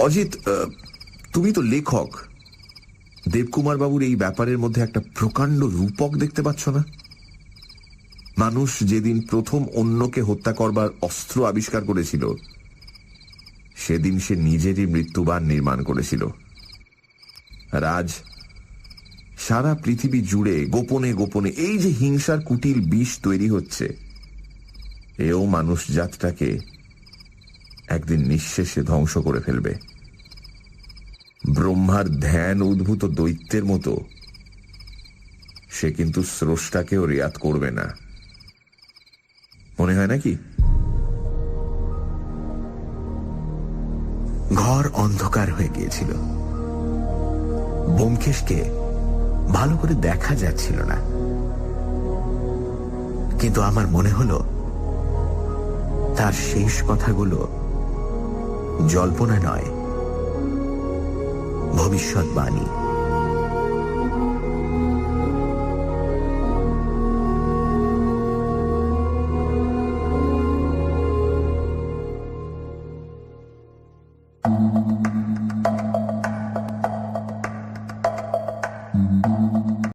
অজিত, তুমি তো লেখক, দেবকুমার বাবুর এই ব্যাপারের মধ্যে একটা প্রকাণ্ড রূপক দেখতে পাচ্ছ না? মানুষ যেদিন প্রথম অন্যকে হত্যা করবার অস্ত্র আবিষ্কার করেছিল, সেদিন সে নিজেরই মৃত্যুবান নির্মাণ করেছিল। আর আজ সারা পৃথিবী জুড়ে গোপনে গোপনে এই যে হিংসার কুটিল বিষ তৈরি হচ্ছে, এও মানুষ জাতটাকে একদিন নিঃশেষে ধ্বংস করে ফেলবে। ব্রহ্মার ধ্যান উদ্ভূত দৈত্যের মতো সে কিন্তু স্রষ্টাকেও রিয়াত করবে না। মনে হয় নাকি? ঘর অন্ধকার হয়ে গিয়েছিল। ব্যোমকেশকে ভালো করে দেখা যাচ্ছিল না, কিন্তু আমার মনে হলো তার শেষ কথাগুলো জল্পনা নয়, ভবিষ্যৎবাণী।